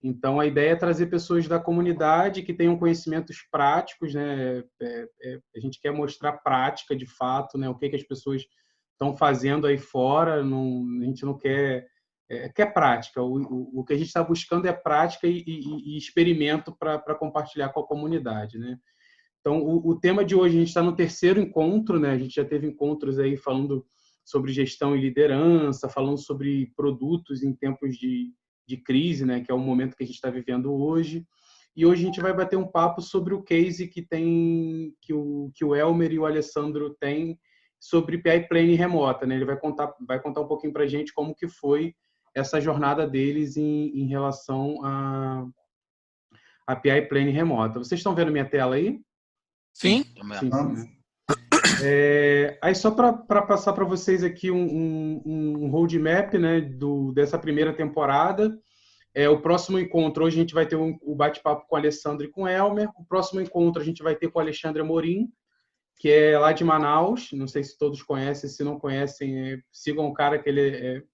Então, a ideia é trazer pessoas da comunidade que tenham conhecimentos práticos, né? A gente quer mostrar prática, de fato, né? O que as pessoas estão fazendo aí fora. Não, a gente não quer... quer prática. O que a gente está buscando é prática e experimento para compartilhar com a comunidade, né? Então, o tema de hoje, a gente está no terceiro encontro, né? A gente já teve encontros aí falando sobre gestão e liderança, falando sobre produtos em tempos de crise, né? Que é o momento que a gente está vivendo hoje. E hoje a gente vai bater um papo sobre o case que o Elmer e o Alessandro têm sobre PI Planning remota, né? Ele vai contar um pouquinho para a gente como que foi essa jornada deles em relação a PI Planning remota. Vocês estão vendo minha tela aí? Sim. Sim, né? Aí só para passar para vocês aqui um roadmap, né, dessa primeira temporada. O próximo encontro, hoje a gente vai ter o bate-papo com o Alessandro e com o Elmer. O próximo encontro a gente vai ter com o Alexandre Amorim, que é lá de Manaus. Não sei se todos conhecem, se não conhecem, sigam o cara, que ele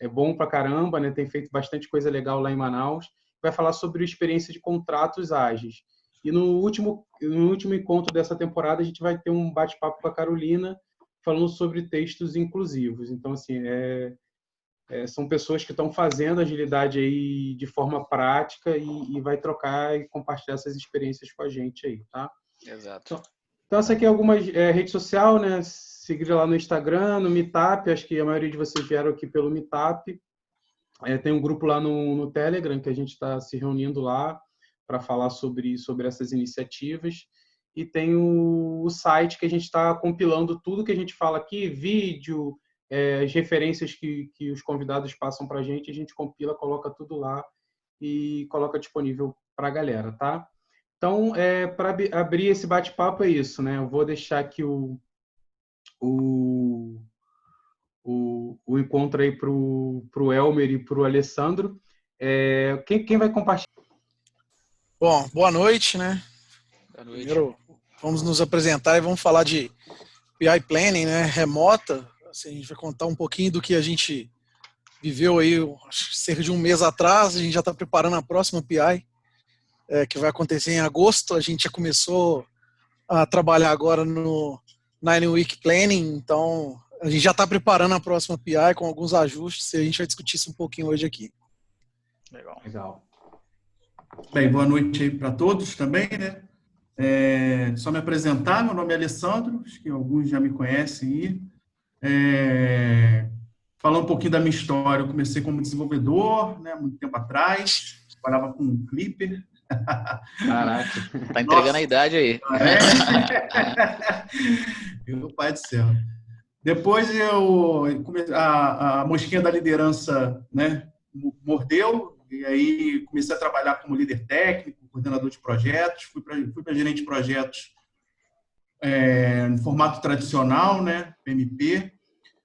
é bom pra caramba, né? Tem feito bastante coisa legal lá em Manaus. Vai falar sobre a experiência de contratos ágeis. E no último encontro dessa temporada, a gente vai ter um bate-papo com a Carolina, falando sobre textos inclusivos. Então, assim, são pessoas que estão fazendo agilidade aí de forma prática e vai trocar e compartilhar essas experiências com a gente aí, tá? Exato. Então essa aqui é alguma rede social, né? Seguir lá no Instagram, no Meetup, acho que a maioria de vocês vieram aqui pelo Meetup. Tem um grupo lá no Telegram que a gente está se reunindo lá para falar sobre essas iniciativas. E tem o site que a gente está compilando tudo que a gente fala aqui, vídeo, as referências que os convidados passam para a gente compila, coloca tudo lá e coloca disponível para a galera, tá? Então, para abrir esse bate-papo é isso, né? Eu vou deixar aqui o encontro aí para o Elmer e para o Alessandro. Quem vai compartilhar? Bom, boa noite, né? Boa noite. Primeiro, vamos nos apresentar e vamos falar de PI Planning, né? Remota. Assim, a gente vai contar um pouquinho do que a gente viveu aí cerca de um mês atrás. A gente já está preparando a próxima PI, que vai acontecer em agosto. A gente já começou a trabalhar agora no 9-Week Planning, então a gente já está preparando a próxima PI com alguns ajustes e a gente vai discutir isso um pouquinho hoje aqui. Legal. Bem, boa noite aí para todos também, né? Só me apresentar, meu nome é Alessandro, acho que alguns já me conhecem aí. Falar um pouquinho da minha história, eu comecei como desenvolvedor, né, muito tempo atrás, trabalhava com um Clipper. Caraca, tá entregando a idade aí. Meu pai do céu. Depois a mosquinha da liderança, né, mordeu, e aí comecei a trabalhar como líder técnico, coordenador de projetos, fui para gerente de projetos no formato tradicional, né, PMP.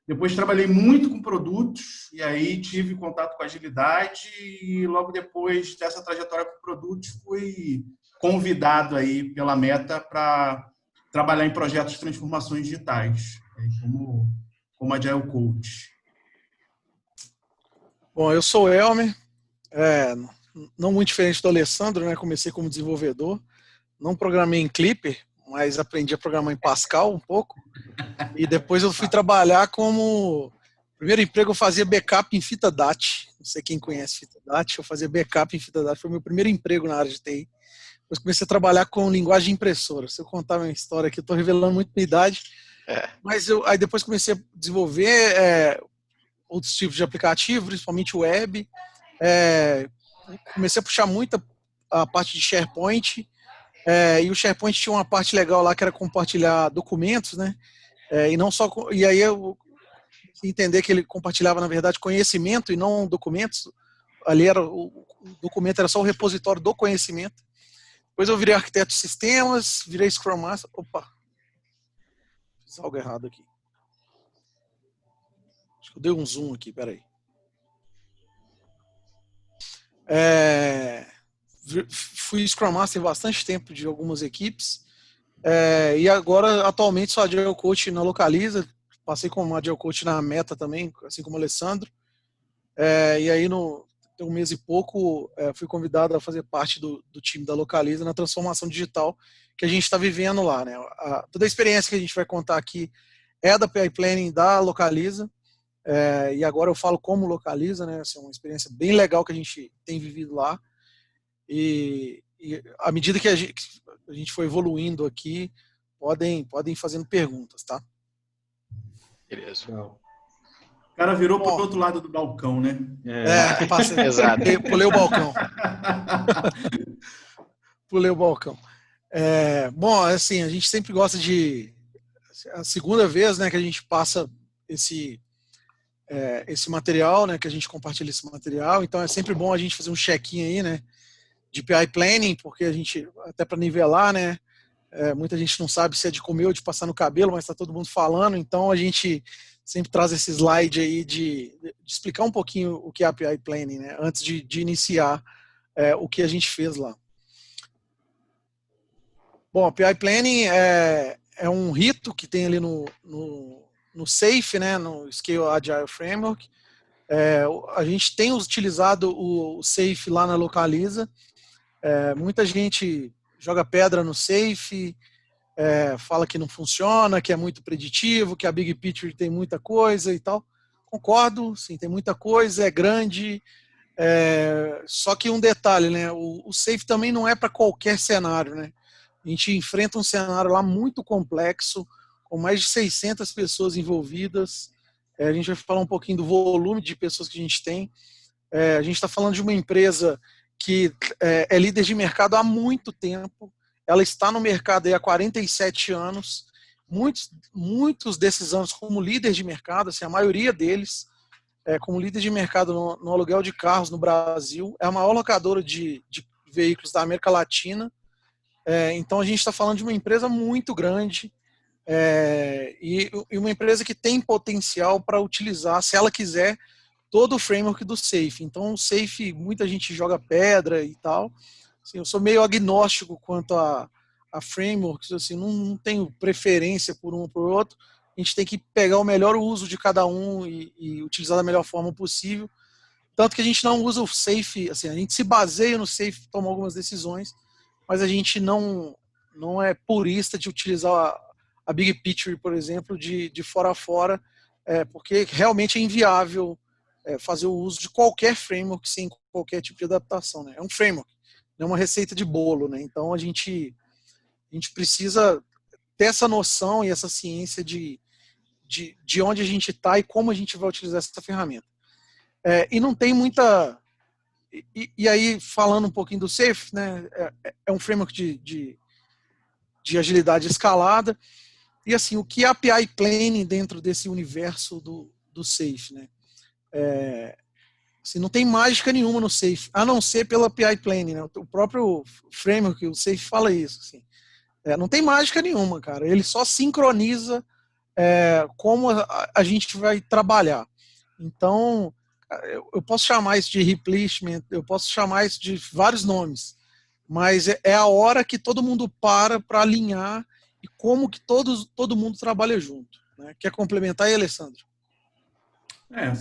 Depois trabalhei muito com produtos, e aí tive contato com agilidade, e logo depois dessa trajetória com produtos, fui convidado aí pela Meta para trabalhar em projetos de transformações digitais, como Agile Coach. Bom, eu sou o Elmer, não muito diferente do Alessandro, né? Comecei como desenvolvedor, não programei em Clipper, mas aprendi a programar em Pascal um pouco. E depois eu fui trabalhar como... Primeiro emprego eu fazia backup em fita DAT. Não sei quem conhece fita DAT, eu fazia backup em fita DAT. Foi o meu primeiro emprego na área de TI. Depois comecei a trabalhar com linguagem impressora. Se eu contar a minha história aqui, eu estou revelando muito minha idade. Mas aí depois comecei a desenvolver outros tipos de aplicativo, principalmente web. Comecei a puxar muito a parte de SharePoint. E o SharePoint tinha uma parte legal lá que era compartilhar documentos, né? E não só, e aí eu entender que ele compartilhava, na verdade, conhecimento e não documentos. Ali o documento era só o repositório do conhecimento. Depois eu virei arquiteto de sistemas, virei Scrum Master. Opa! Fiz algo errado aqui. Acho que eu dei um zoom aqui, peraí. Fui Scrum Master bastante tempo de algumas equipes. E agora, atualmente, sou Agile Coach na Localiza. Passei como Agile Coach na Meta também, assim como o Alessandro. E aí, tem um mês e pouco, fui convidado a fazer parte do time da Localiza na transformação digital que a gente está vivendo lá, né? Toda a experiência que a gente vai contar aqui é da PI Planning da Localiza, e agora eu falo como Localiza, né? Assim, é uma experiência bem legal que a gente tem vivido lá, e à medida que a gente for evoluindo aqui, podem ir fazendo perguntas, tá? Beleza. Legal. O cara virou pro outro lado do balcão, né? Passei. Exato. Pulei o balcão. Pulei o balcão. Bom, assim, a gente sempre gosta de... A segunda vez, né, que a gente passa esse material, né, que a gente compartilha esse material, então é sempre bom a gente fazer um check-in aí, né, de PI Planning, porque a gente, até para nivelar, né, muita gente não sabe se é de comer ou de passar no cabelo, mas está todo mundo falando, então a gente sempre traz esse slide aí de explicar um pouquinho o que é a PI Planning, né, antes de iniciar o que a gente fez lá. Bom, a PI Planning é um rito que tem ali no SAFe, né, no Scale Agile Framework. A gente tem utilizado o SAFe lá na Localiza. Muita gente joga pedra no SAFe, fala que não funciona, que é muito preditivo, que a Big Picture tem muita coisa e tal. Concordo, sim, tem muita coisa, é grande. Só que um detalhe, né, o SAFe também não é para qualquer cenário, né? A gente enfrenta um cenário lá muito complexo, com mais de 600 pessoas envolvidas. A gente vai falar um pouquinho do volume de pessoas que a gente tem. A gente está falando de uma empresa que é líder de mercado há muito tempo. Ela está no mercado aí há 47 anos. Muitos desses anos como líder de mercado, assim, a maioria deles, como líder de mercado no aluguel de carros no Brasil. É a maior locadora de veículos da América Latina. Então a gente está falando de uma empresa muito grande e uma empresa que tem potencial para utilizar, se ela quiser, todo o framework do SAFe. Então o SAFe, muita gente joga pedra e tal. Assim, eu sou meio agnóstico quanto a frameworks, assim, não tenho preferência por um ou por outro. A gente tem que pegar o melhor uso de cada um e utilizar da melhor forma possível. Tanto que a gente não usa o SAFe, assim, a gente se baseia no SAFe, toma algumas decisões, mas a gente não é purista de utilizar a Big Picture, por exemplo, de fora a fora, porque realmente é inviável fazer o uso de qualquer framework sem qualquer tipo de adaptação, né? É um framework, não é uma receita de bolo, né? Então a gente precisa ter essa noção e essa ciência de onde a gente está e como a gente vai utilizar essa ferramenta. E não tem muita... E aí, falando um pouquinho do SAFe, né, é um framework de agilidade escalada. E assim, o que é a PI Planning dentro desse universo do SAFe, né? Assim, não tem mágica nenhuma no SAFe, a não ser pela PI Planning, né? O próprio framework, o SAFe, fala isso. Assim. Não tem mágica nenhuma, cara. Ele só sincroniza como a gente vai trabalhar. Então, eu posso chamar isso de replenishment, eu posso chamar isso de vários nomes, mas é a hora que todo mundo para alinhar e como que todo mundo trabalha junto. Né? Quer complementar aí, Alessandro?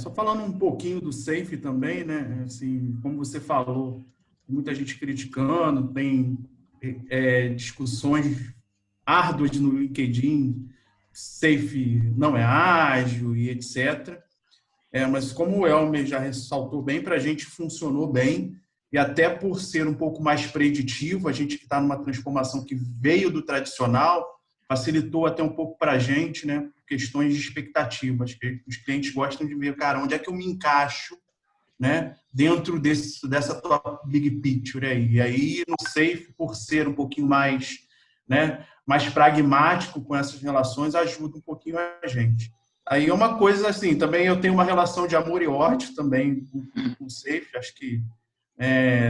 Só falando um pouquinho do SAFe também, né? Assim, como você falou, muita gente criticando, tem discussões árduas no LinkedIn, SAFe não é ágil e etc. Mas como o Elmer já ressaltou bem, para a gente funcionou bem, e até por ser um pouco mais preditivo, a gente que está numa transformação que veio do tradicional, facilitou até um pouco para a gente, né, questões de expectativas, que os clientes gostam de ver, cara, onde é que eu me encaixo, né, dentro dessa tua big picture aí. E aí, no SAFe, por ser um pouquinho mais, né, mais pragmático com essas relações, ajuda um pouquinho a gente. Aí é uma coisa assim, também eu tenho uma relação de amor e ódio também com o SAFe, acho que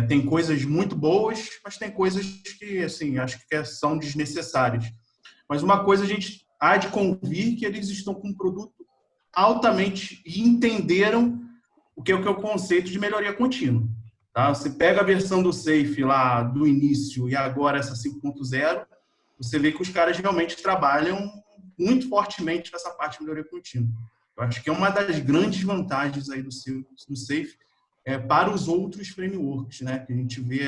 tem coisas muito boas, mas tem coisas que, assim, acho que são desnecessárias. Mas uma coisa a gente há de convir que eles estão com um produto altamente e entenderam o que é o conceito de melhoria contínua. Tá? Você pega a versão do SAFe lá do início e agora essa 5.0, você vê que os caras realmente trabalham muito fortemente nessa parte de melhoria contínua. Eu acho que é uma das grandes vantagens aí do SAFe, para os outros frameworks, né? Que a gente vê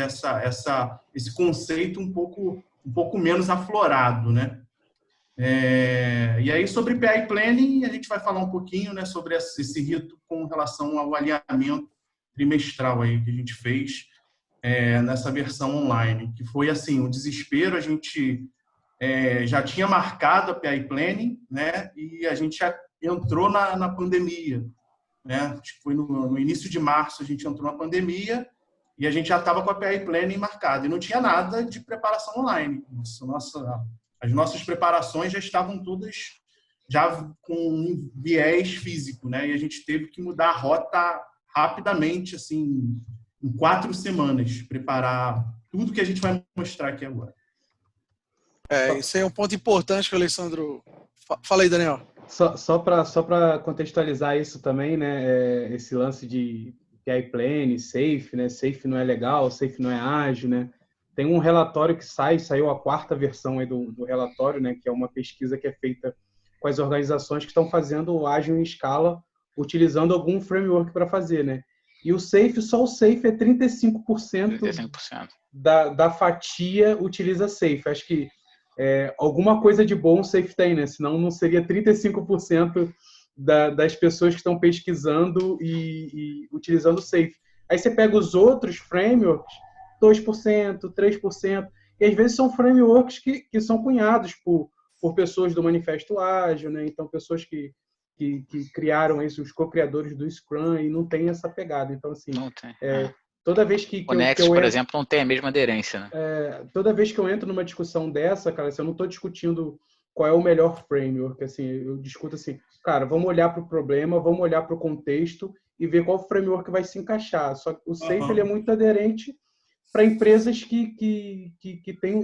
esse conceito um pouco menos aflorado, né? E aí, sobre PI Planning, a gente vai falar um pouquinho, né, sobre esse rito com relação ao alinhamento trimestral aí que a gente fez nessa versão online, que foi assim, um desespero. A gente já tinha marcado a PI Planning, né, e a gente já entrou na pandemia, né? Acho que foi no início de março a gente entrou na pandemia e a gente já estava com a PI Planning marcada e não tinha nada de preparação online. As nossas preparações já estavam todas já com um viés físico, né? E a gente teve que mudar a rota rapidamente, assim, em 4 semanas, preparar tudo que a gente vai mostrar aqui agora. Isso aí é um ponto importante que o Alessandro... Fala aí, Daniel. Só para contextualizar isso também, né? Esse lance de PI Planning, Safe, né? Safe não é legal, Safe não é ágil, né? Tem um relatório que saiu a 4ª versão aí do relatório, né? Que é uma pesquisa que é feita com as organizações que estão fazendo o ágil em escala, utilizando algum framework para fazer, né? E só o Safe é 35%, 35%. Da fatia utiliza Safe. Acho que alguma coisa de bom o Safe tem, né? Senão não seria 35% das pessoas que estão pesquisando e utilizando o Safe. Aí você pega os outros frameworks, 2%, 3%, e às vezes são frameworks que são cunhados por pessoas do Manifesto Ágil, né? Então, pessoas que criaram isso, os co-criadores do Scrum, e não tem essa pegada. Então, assim, Não tem. Toda vez que o Nexus, por exemplo, não tem a mesma aderência, né? Toda vez que eu entro numa discussão dessa, cara, assim, eu não estou discutindo qual é o melhor framework, assim, eu discuto assim, cara, vamos olhar para o problema, vamos olhar para o contexto e ver qual framework vai se encaixar. Só que o Safe ele é muito aderente para empresas que têm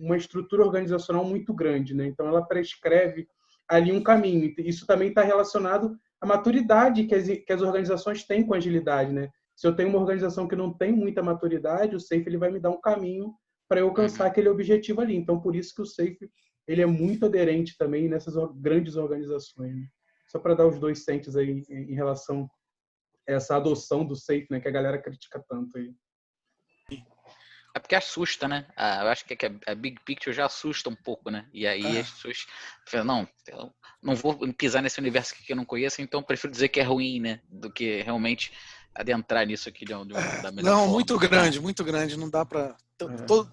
uma estrutura organizacional muito grande, né? Então, ela prescreve ali um caminho. Isso também está relacionado à maturidade que as organizações têm com agilidade, né? Se eu tenho uma organização que não tem muita maturidade, o Safe ele vai me dar um caminho para eu alcançar aquele objetivo ali. Então, por isso que o Safe ele é muito aderente também nessas grandes organizações, né? Só para dar os 2 cents aí em relação a essa adoção do Safe, né? Que a galera critica tanto aí. É porque assusta, né? Eu acho que a Big Picture já assusta um pouco, né? E aí as pessoas falam, não, eu não vou pisar nesse universo que eu não conheço, então prefiro dizer que é ruim, né? Do que realmente adentrar nisso aqui da melhor forma. Muito grande, não dá pra...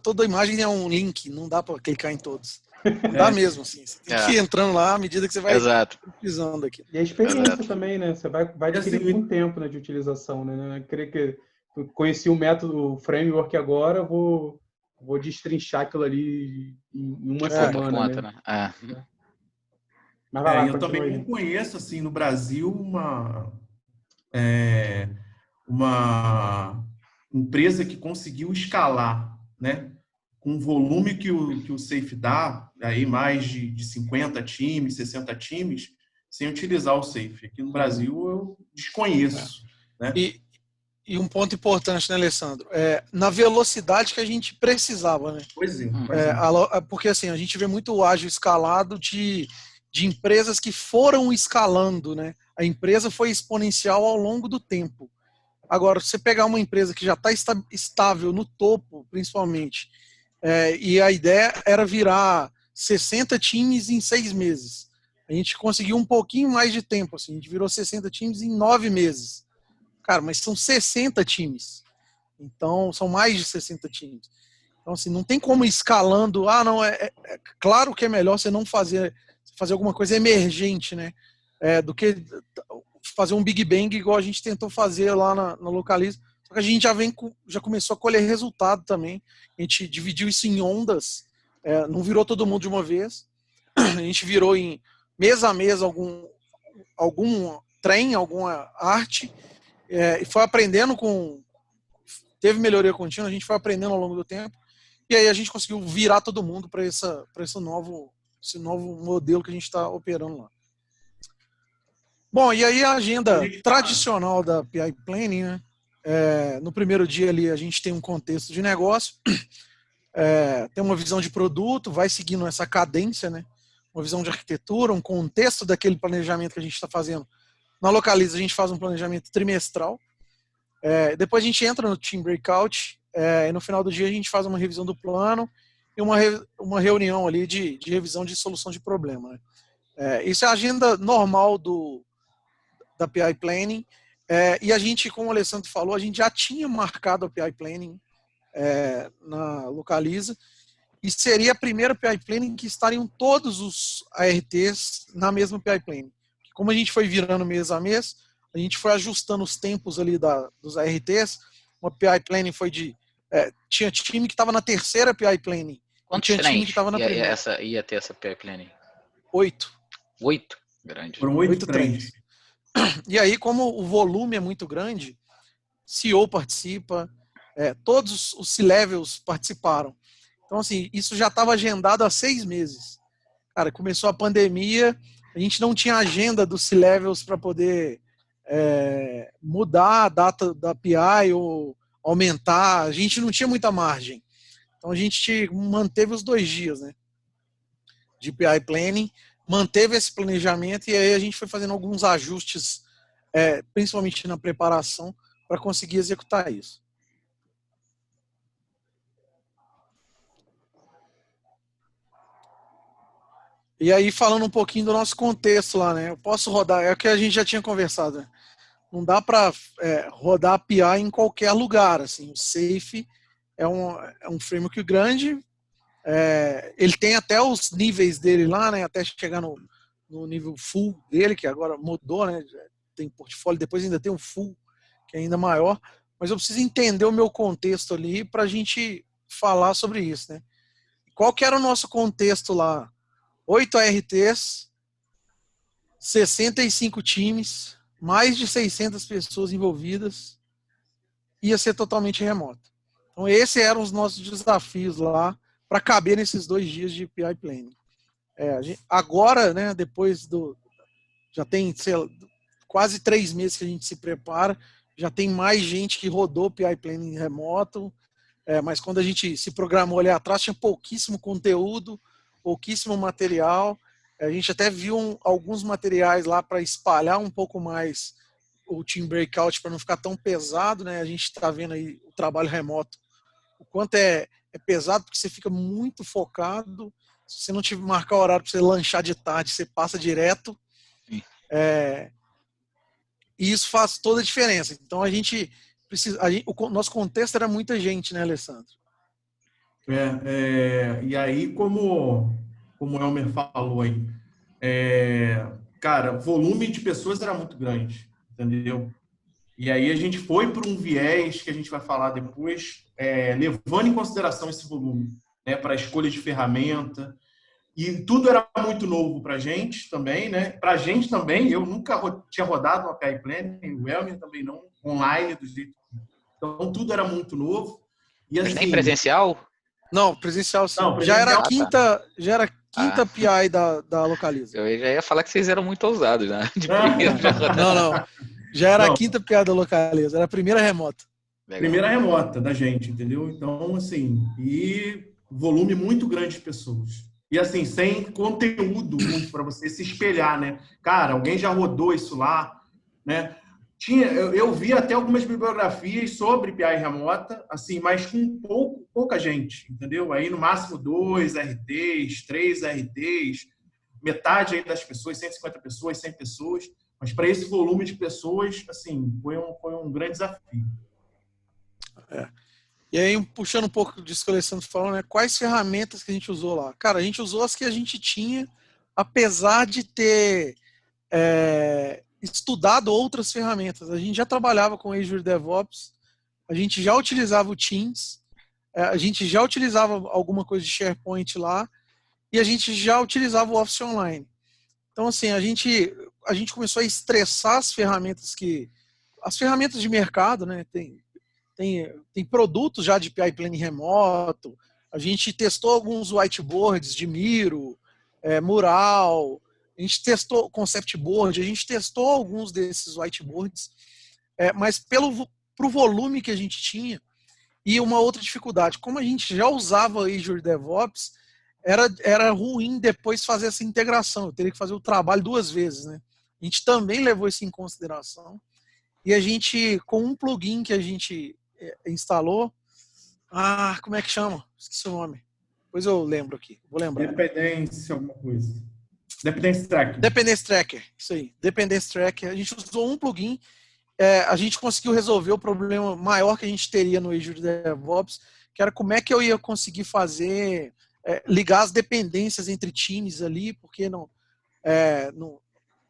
Toda imagem é um link, não dá pra clicar em todos. Não dá mesmo, assim. Você tem que ir entrando lá à medida que você vai pisando aqui. E a experiência também, né? Você vai adquirir muito tempo, né, de utilização, né? Eu creio que conheci o método, o framework agora, vou destrinchar aquilo ali em uma semana, né? Mas vai lá, eu também não conheço, assim, no Brasil, uma empresa que conseguiu escalar, né? Com o volume que o Safe dá, aí mais de 50 times, 60 times, sem utilizar o Safe. Aqui no Brasil eu desconheço. Né? E um ponto importante, né, Alessandro? Na velocidade que a gente precisava, né? Pois é. Porque assim, a gente vê muito o ágil escalado de empresas que foram escalando, né? A empresa foi exponencial ao longo do tempo. Agora, se você pegar uma empresa que já está estável no topo, principalmente, e a ideia era virar 60 times em 6 meses. A gente conseguiu um pouquinho mais de tempo, assim, a gente virou 60 times em 9 meses. Cara, mas são 60 times. Então, são mais de 60 times. Então, assim, não tem como ir escalando. Não, claro que é melhor você não fazer alguma coisa emergente, né? Do que fazer um Big Bang igual a gente tentou fazer lá na Localiza. Só que a gente já começou a colher resultado também. A gente dividiu isso em ondas. Não virou todo mundo de uma vez. A gente virou em mês a mês algum trem, alguma arte. E foi aprendendo teve melhoria contínua, a gente foi aprendendo ao longo do tempo, e aí a gente conseguiu virar todo mundo para esse novo modelo que a gente está operando lá. Bom, e aí a agenda tradicional da PI Planning, né? No primeiro dia ali a gente tem um contexto de negócio, tem uma visão de produto, vai seguindo essa cadência, né? Uma visão de arquitetura, um contexto daquele planejamento que a gente está fazendo. Na Localiza a gente faz um planejamento trimestral, Depois a gente entra no Team Breakout, e no final do dia a gente faz uma revisão do plano e uma reunião ali de revisão de solução de problema, né? Isso é a agenda normal da PI Planning, e a gente, como o Alessandro falou, a gente já tinha marcado a PI Planning na Localiza, e seria a primeira PI Planning que estariam todos os ARTs na mesma PI Planning. Como a gente foi virando mês a mês, a gente foi ajustando os tempos ali dos ARTs. Uma PI Planning foi tinha time que estava na terceira PI Planning. Quantos tinha time trens que estava na primeira. ia ter essa PI Planning? 8. 8? Grande. Foram 8 trens. E aí, como o volume é muito grande, CEO participa, todos os C-Levels participaram. Então, assim, isso já estava agendado há 6 meses. Cara, começou a pandemia, a gente não tinha agenda dos C-Levels para poder mudar a data da PI ou aumentar. A gente não tinha muita margem. Então, a gente manteve os 2 dias, né, de PI Planning, manteve esse planejamento e aí a gente foi fazendo alguns ajustes, principalmente na preparação, para conseguir executar isso. E aí, falando um pouquinho do nosso contexto lá, né? Eu posso rodar, é o que a gente já tinha conversado, né? Não dá para rodar a PI em qualquer lugar, assim. O Safe é um framework grande, ele tem até os níveis dele lá, né? Até chegar no nível full dele, que agora mudou, né? Tem portfólio, depois ainda tem um full, que é ainda maior. Mas eu preciso entender o meu contexto ali para a gente falar sobre isso, né? Qual que era o nosso contexto lá? 8 ARTs, 65 times, mais de 600 pessoas envolvidas, ia ser totalmente remoto. Então, esses eram os nossos desafios lá para caber nesses 2 dias de PI Planning. Agora, né, depois já tem, sei lá, quase 3 meses que a gente se prepara, já tem mais gente que rodou PI Planning remoto, mas quando a gente se programou ali atrás, tinha pouquíssimo conteúdo, pouquíssimo material. A gente até viu alguns materiais lá para espalhar um pouco mais o Team Breakout para não ficar tão pesado, né? A gente está vendo aí o trabalho remoto, o quanto é pesado, porque você fica muito focado. Se você não tiver marcar horário para você lanchar de tarde, você passa direto. E isso faz toda a diferença. Então a gente precisa. O nosso contexto era muita gente, né, Alessandro? E aí, como o Elmer falou aí, cara, o volume de pessoas era muito grande, entendeu? E aí a gente foi para um viés que a gente vai falar depois, levando em consideração esse volume, né, para a escolha de ferramenta. E tudo era muito novo para a gente também, né? Para a gente também, eu nunca tinha rodado uma PI Planning, o Elmer também não, online do jeito. Então tudo era muito novo. E assim, nem presencial? Não, presencial sim. Não, presencial, já era a quinta PI da Localiza. Eu já ia falar que vocês eram muito ousados, né? Não. Já era a quinta PI da Localiza, era a primeira remota. Legal. Primeira remota da gente, entendeu? Então, assim, e volume muito grande de pessoas. E assim, sem conteúdo muito para você se espelhar, né? Cara, alguém já rodou isso lá, né? Eu vi até algumas bibliografias sobre PI remota, assim, mas com pouca gente, entendeu? Aí no máximo 2 RTs, 3 RTs, metade aí das pessoas, 150 pessoas, 100 pessoas, mas para esse volume de pessoas, assim, foi um grande desafio. E aí, puxando um pouco disso que o Alessandro falou, né? Quais ferramentas que a gente usou lá? Cara, a gente usou as que a gente tinha, apesar de ter estudado outras ferramentas. A gente já trabalhava com Azure DevOps, a gente já utilizava o Teams, a gente já utilizava alguma coisa de SharePoint lá, e a gente já utilizava o Office Online. Então, assim, a gente começou a estressar as ferramentas de mercado, né? Tem produtos já de PI Planning remoto, a gente testou alguns whiteboards de Miro, Mural, a gente testou Concept Board, a gente testou alguns desses whiteboards, mas pro volume que a gente tinha, e uma outra dificuldade, como a gente já usava Azure DevOps, era ruim depois fazer essa integração, eu teria que fazer o trabalho 2 vezes, né? A gente também levou isso em consideração, e a gente, com um plugin que a gente instalou, como é que chama? Esqueci o nome. Depois eu lembro aqui, vou lembrar. Dependência, alguma coisa. Dependência Tracker. Dependência Tracker, isso aí. Dependência Tracker. A gente usou um plugin, a gente conseguiu resolver o problema maior que a gente teria no Azure DevOps, que era como é que eu ia conseguir fazer, ligar as dependências entre times ali, porque no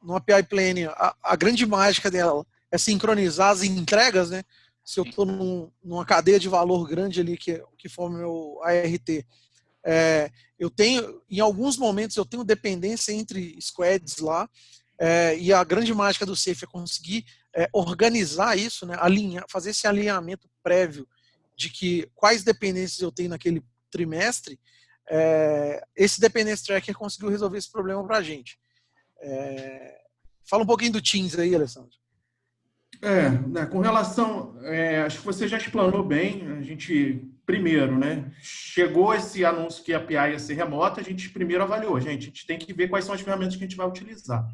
API Planning, a grande mágica dela é sincronizar as entregas, né? Se eu estou numa cadeia de valor grande ali, que forma o meu ART, eu tenho, em alguns momentos, eu tenho dependência entre squads lá, e a grande mágica do Safe é conseguir organizar isso, né? Fazer esse alinhamento prévio de quais dependências eu tenho naquele trimestre. Esse Dependence Tracker conseguiu resolver esse problema para a gente. Fala um pouquinho do Teams aí, Alessandro. Com relação, acho que você já explanou bem. A gente, primeiro, né, chegou esse anúncio que a API ia ser remota, a gente primeiro avaliou, a gente tem que ver quais são as ferramentas que a gente vai utilizar.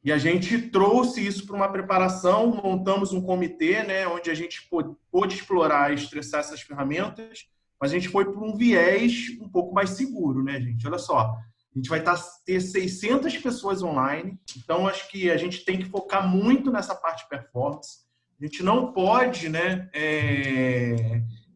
E a gente trouxe isso para uma preparação, montamos um comitê, né, onde a gente pôde explorar e estressar essas ferramentas, mas a gente foi por um viés um pouco mais seguro, né, gente? Olha só, a gente vai ter 600 pessoas online, então acho que a gente tem que focar muito nessa parte de performance. A gente não pode, né,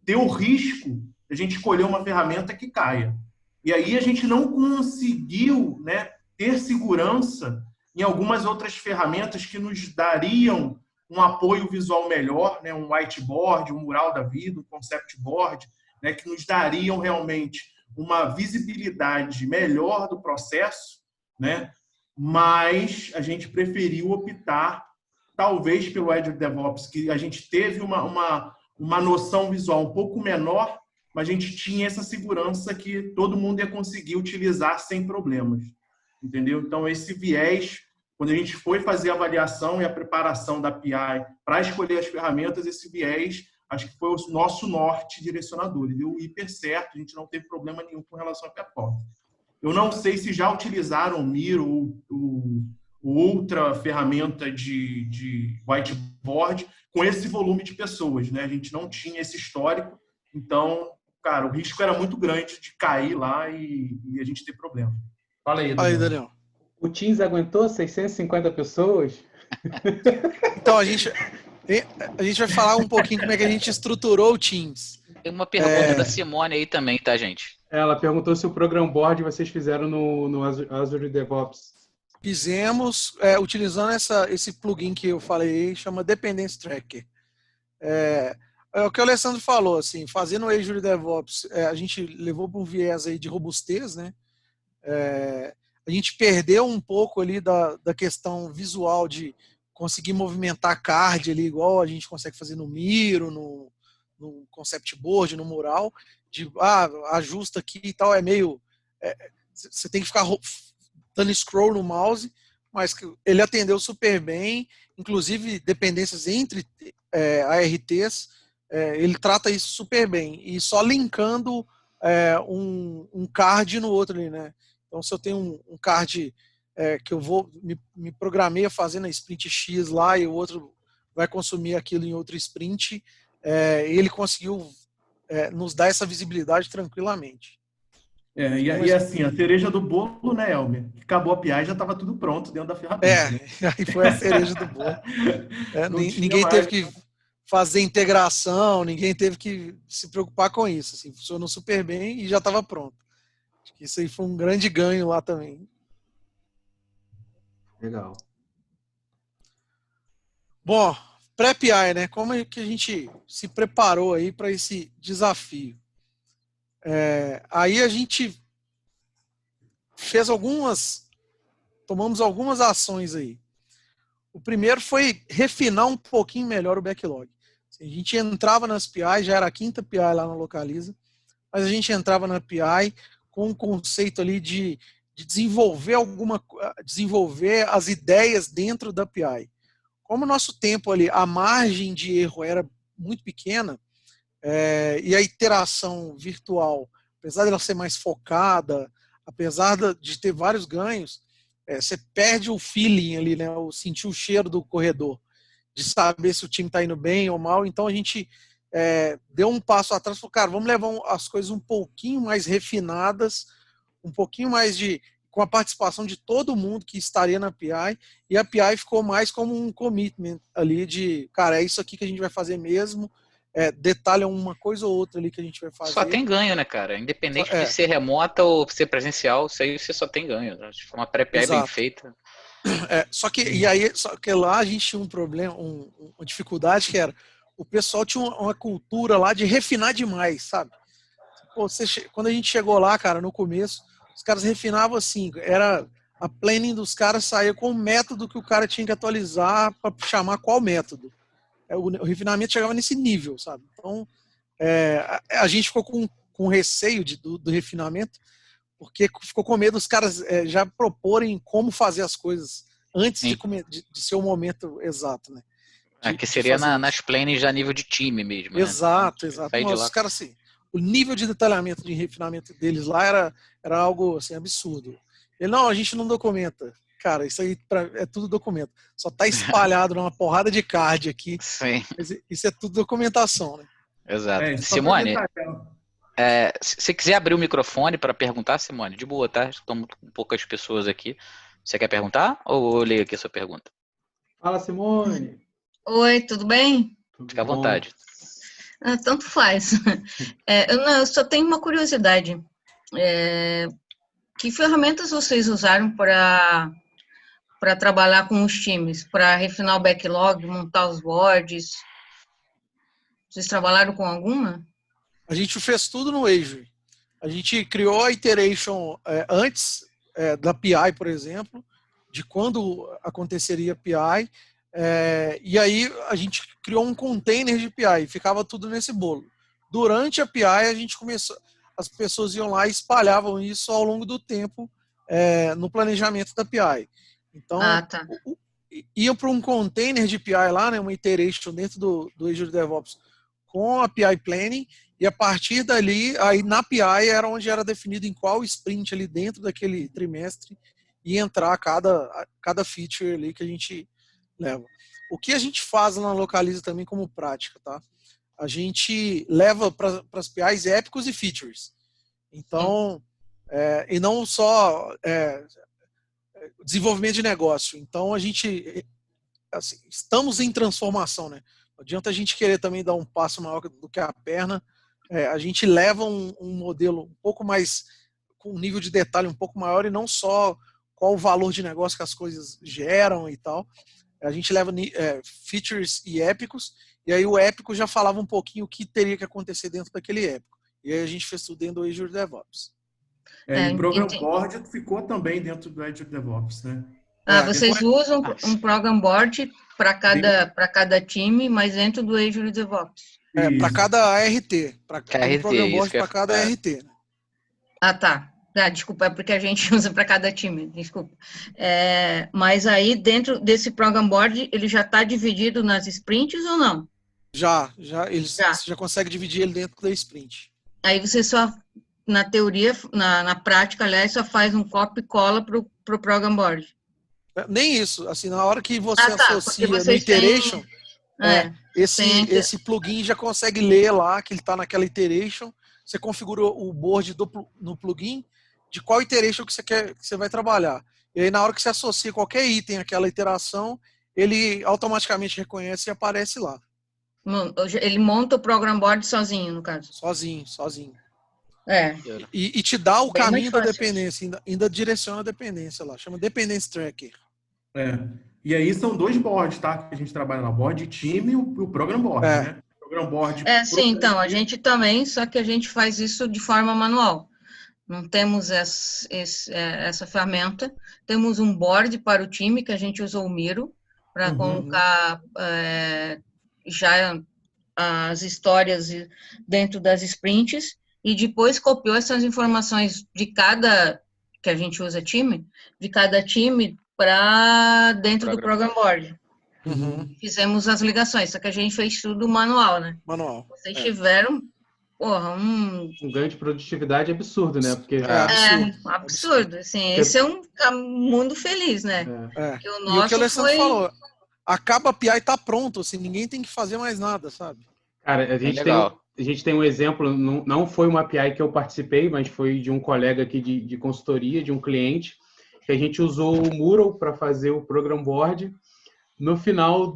ter o risco de a gente escolher uma ferramenta que caia. E aí a gente não conseguiu, né, ter segurança em algumas outras ferramentas que nos dariam um apoio visual melhor, né, um whiteboard, um mural da vida, um concept board, né, que nos dariam realmente uma visibilidade melhor do processo, né? Mas a gente preferiu optar, talvez pelo Azure DevOps, que a gente teve uma noção visual um pouco menor, mas a gente tinha essa segurança que todo mundo ia conseguir utilizar sem problemas, entendeu? Então, esse viés, quando a gente foi fazer a avaliação e a preparação da API para escolher as ferramentas, esse viés acho que foi o nosso norte direcionador. Ele deu hiper certo, a gente não teve problema nenhum com relação à performance. Eu não sei se já utilizaram o Miro ou outra ferramenta de whiteboard com esse volume de pessoas, né? A gente não tinha esse histórico, então, cara, o risco era muito grande de cair lá e a gente ter problema. Fala aí, Daniel. O Teams aguentou 650 pessoas? Então, a gente vai falar um pouquinho como é que a gente estruturou o Teams. Tem uma pergunta da Simone aí também, tá, gente? Ela perguntou se o Program Board vocês fizeram no Azure DevOps. Fizemos, utilizando esse plugin que eu falei, chama Dependence Tracker. É o que o Alessandro falou, assim, fazendo o Azure DevOps, a gente levou para um viés aí de robustez, né? A gente perdeu um pouco ali da questão visual de conseguir movimentar card ali, igual a gente consegue fazer no Miro, no Concept Board, no Mural, de ajusta aqui e tal, você tem que ficar dando scroll no mouse, mas ele atendeu super bem, inclusive dependências entre ARTs, ele trata isso super bem, e só linkando um card no outro ali, né? Então, se eu tenho um card que eu vou me programei a fazer na sprint X lá e o outro vai consumir aquilo em outro sprint, ele conseguiu nos dar essa visibilidade tranquilamente. E assim, a cereja do bolo, né, Elmer? Acabou a API, já estava tudo pronto dentro da ferramenta. Aí foi a cereja do bolo. Ninguém teve que fazer integração, ninguém teve que se preocupar com isso. Assim, funcionou super bem e já estava pronto. Acho que isso aí foi um grande ganho lá também. Legal. Bom, pré-API, né? Como é que a gente se preparou aí para esse desafio? Aí a gente tomamos algumas ações aí. O primeiro foi refinar um pouquinho melhor o backlog. A gente entrava nas API, já era a quinta API lá na Localiza, mas a gente entrava na API com um conceito ali de desenvolver as ideias dentro da API. Como o nosso tempo ali, a margem de erro era muito pequena, e a iteração virtual, apesar dela ser mais focada, apesar de ter vários ganhos, você perde o feeling ali, né? Sentir o cheiro do corredor. de saber se o time está indo bem ou mal. Então a gente deu um passo atrás e falou, cara, vamos levar as coisas um pouquinho mais refinadas, um pouquinho mais com a participação de todo mundo que estaria na PI, e a PI ficou mais como um commitment ali de, cara, é isso aqui que a gente vai fazer mesmo, detalha uma coisa ou outra ali que a gente vai fazer. Só tem ganho, né, cara? Independente de ser remota ou ser presencial, isso aí você só tem ganho. Acho que foi uma pré-PI bem feita. Só que lá a gente tinha um problema, uma dificuldade que era, o pessoal tinha uma cultura lá de refinar demais, sabe? Pô, quando a gente chegou lá, cara, no começo, os caras refinavam assim, a planning dos caras saía com o método que o cara tinha que atualizar para chamar qual método. O refinamento chegava nesse nível, sabe? Então, a gente ficou com receio do refinamento, porque ficou com medo dos caras já proporem como fazer as coisas antes de ser o momento exato, né? Que seria nas plannings a nível de time mesmo, né? Exato. Mas os caras, assim, o nível de detalhamento, de refinamento deles lá era algo, assim, absurdo. Não, a gente não documenta. Cara, isso aí é tudo documento. Só tá espalhado numa porrada de card aqui. Sim. Isso é tudo documentação, né? Exato. Simone, se você quiser abrir o microfone para perguntar, Simone, de boa, tá? Estamos com poucas pessoas aqui. Você quer perguntar ou eu leio aqui a sua pergunta? Fala, Simone. Oi, tudo bem? Fica à vontade. Tanto faz. Eu só tenho uma curiosidade. Que ferramentas vocês usaram para trabalhar com os times? Para refinar o backlog, montar os boards? Vocês trabalharam com alguma? A gente fez tudo no Azure. A gente criou a iteration antes da PI, por exemplo, de quando aconteceria a PI, e aí a gente criou um container de PI, ficava tudo nesse bolo. Durante a PI, a gente começou, as pessoas iam lá e espalhavam isso ao longo do tempo no planejamento da PI. Então, iam para um container de PI lá, né, uma iteration dentro do Azure DevOps com a PI Planning, e a partir dali, aí na PI era onde era definido em qual sprint ali dentro daquele trimestre ia entrar cada feature ali que a gente leva. O que a gente faz na Localiza também como prática, tá? A gente leva para as PIs épicos e features. Então, e não só desenvolvimento de negócio. Então, a gente, assim, estamos em transformação, né? Não adianta a gente querer também dar um passo maior do que a perna. A gente leva um modelo um pouco mais, com um nível de detalhe um pouco maior, e não só qual o valor de negócio que as coisas geram e tal. A gente leva features e épicos, e aí o épico já falava um pouquinho o que teria que acontecer dentro daquele épico. E aí a gente fez tudo dentro do Azure DevOps. E o Program Board ficou também dentro do Azure DevOps, né? Vocês usam um Program Board para cada time, mas dentro do Azure DevOps. Para cada ART. Um Program Board para cada ART. Tá. Desculpa, é porque a gente usa para cada time, desculpa. Mas aí, dentro desse Program Board, ele já está dividido nas sprints ou não? Você já consegue dividir ele dentro da sprint. Aí você só, na teoria, na prática, aliás, só faz um copy e cola para o Program Board. Nem isso, assim, na hora que você associa no iteration, esse plugin já consegue ler lá que ele está naquela iteration, você configura o board no plugin de qual iteration que você vai trabalhar. E aí, na hora que você associa qualquer item àquela iteração, ele automaticamente reconhece e aparece lá. Ele monta o Program Board sozinho, no caso? Sozinho. E te dá o bem caminho da dependência, ainda direciona a dependência lá, chama Dependence Tracker. E aí são 2 boards, tá? Que a gente trabalha na board time e o Program Board, né? O Program Board. Sim, então, a gente também, só que a gente faz isso de forma manual. Não temos essa ferramenta. Temos um board para o time, que a gente usou o Miro, para colocar já as histórias dentro das sprints, e depois copiou essas informações de cada, que a gente usa time, de cada time para dentro do Program Board. Fizemos as ligações, só que a gente fez tudo manual, né? Manual. Vocês tiveram, um ganho de produtividade absurdo, né? Porque absurdo. Assim, esse é um mundo feliz, né? E o que o Alessandro falou, acaba a API tá pronto, assim, ninguém tem que fazer mais nada, sabe? Cara, a gente tem um exemplo, não foi uma API que eu participei, mas foi de um colega aqui de consultoria, de um cliente, que a gente usou o Mural para fazer o program board. No final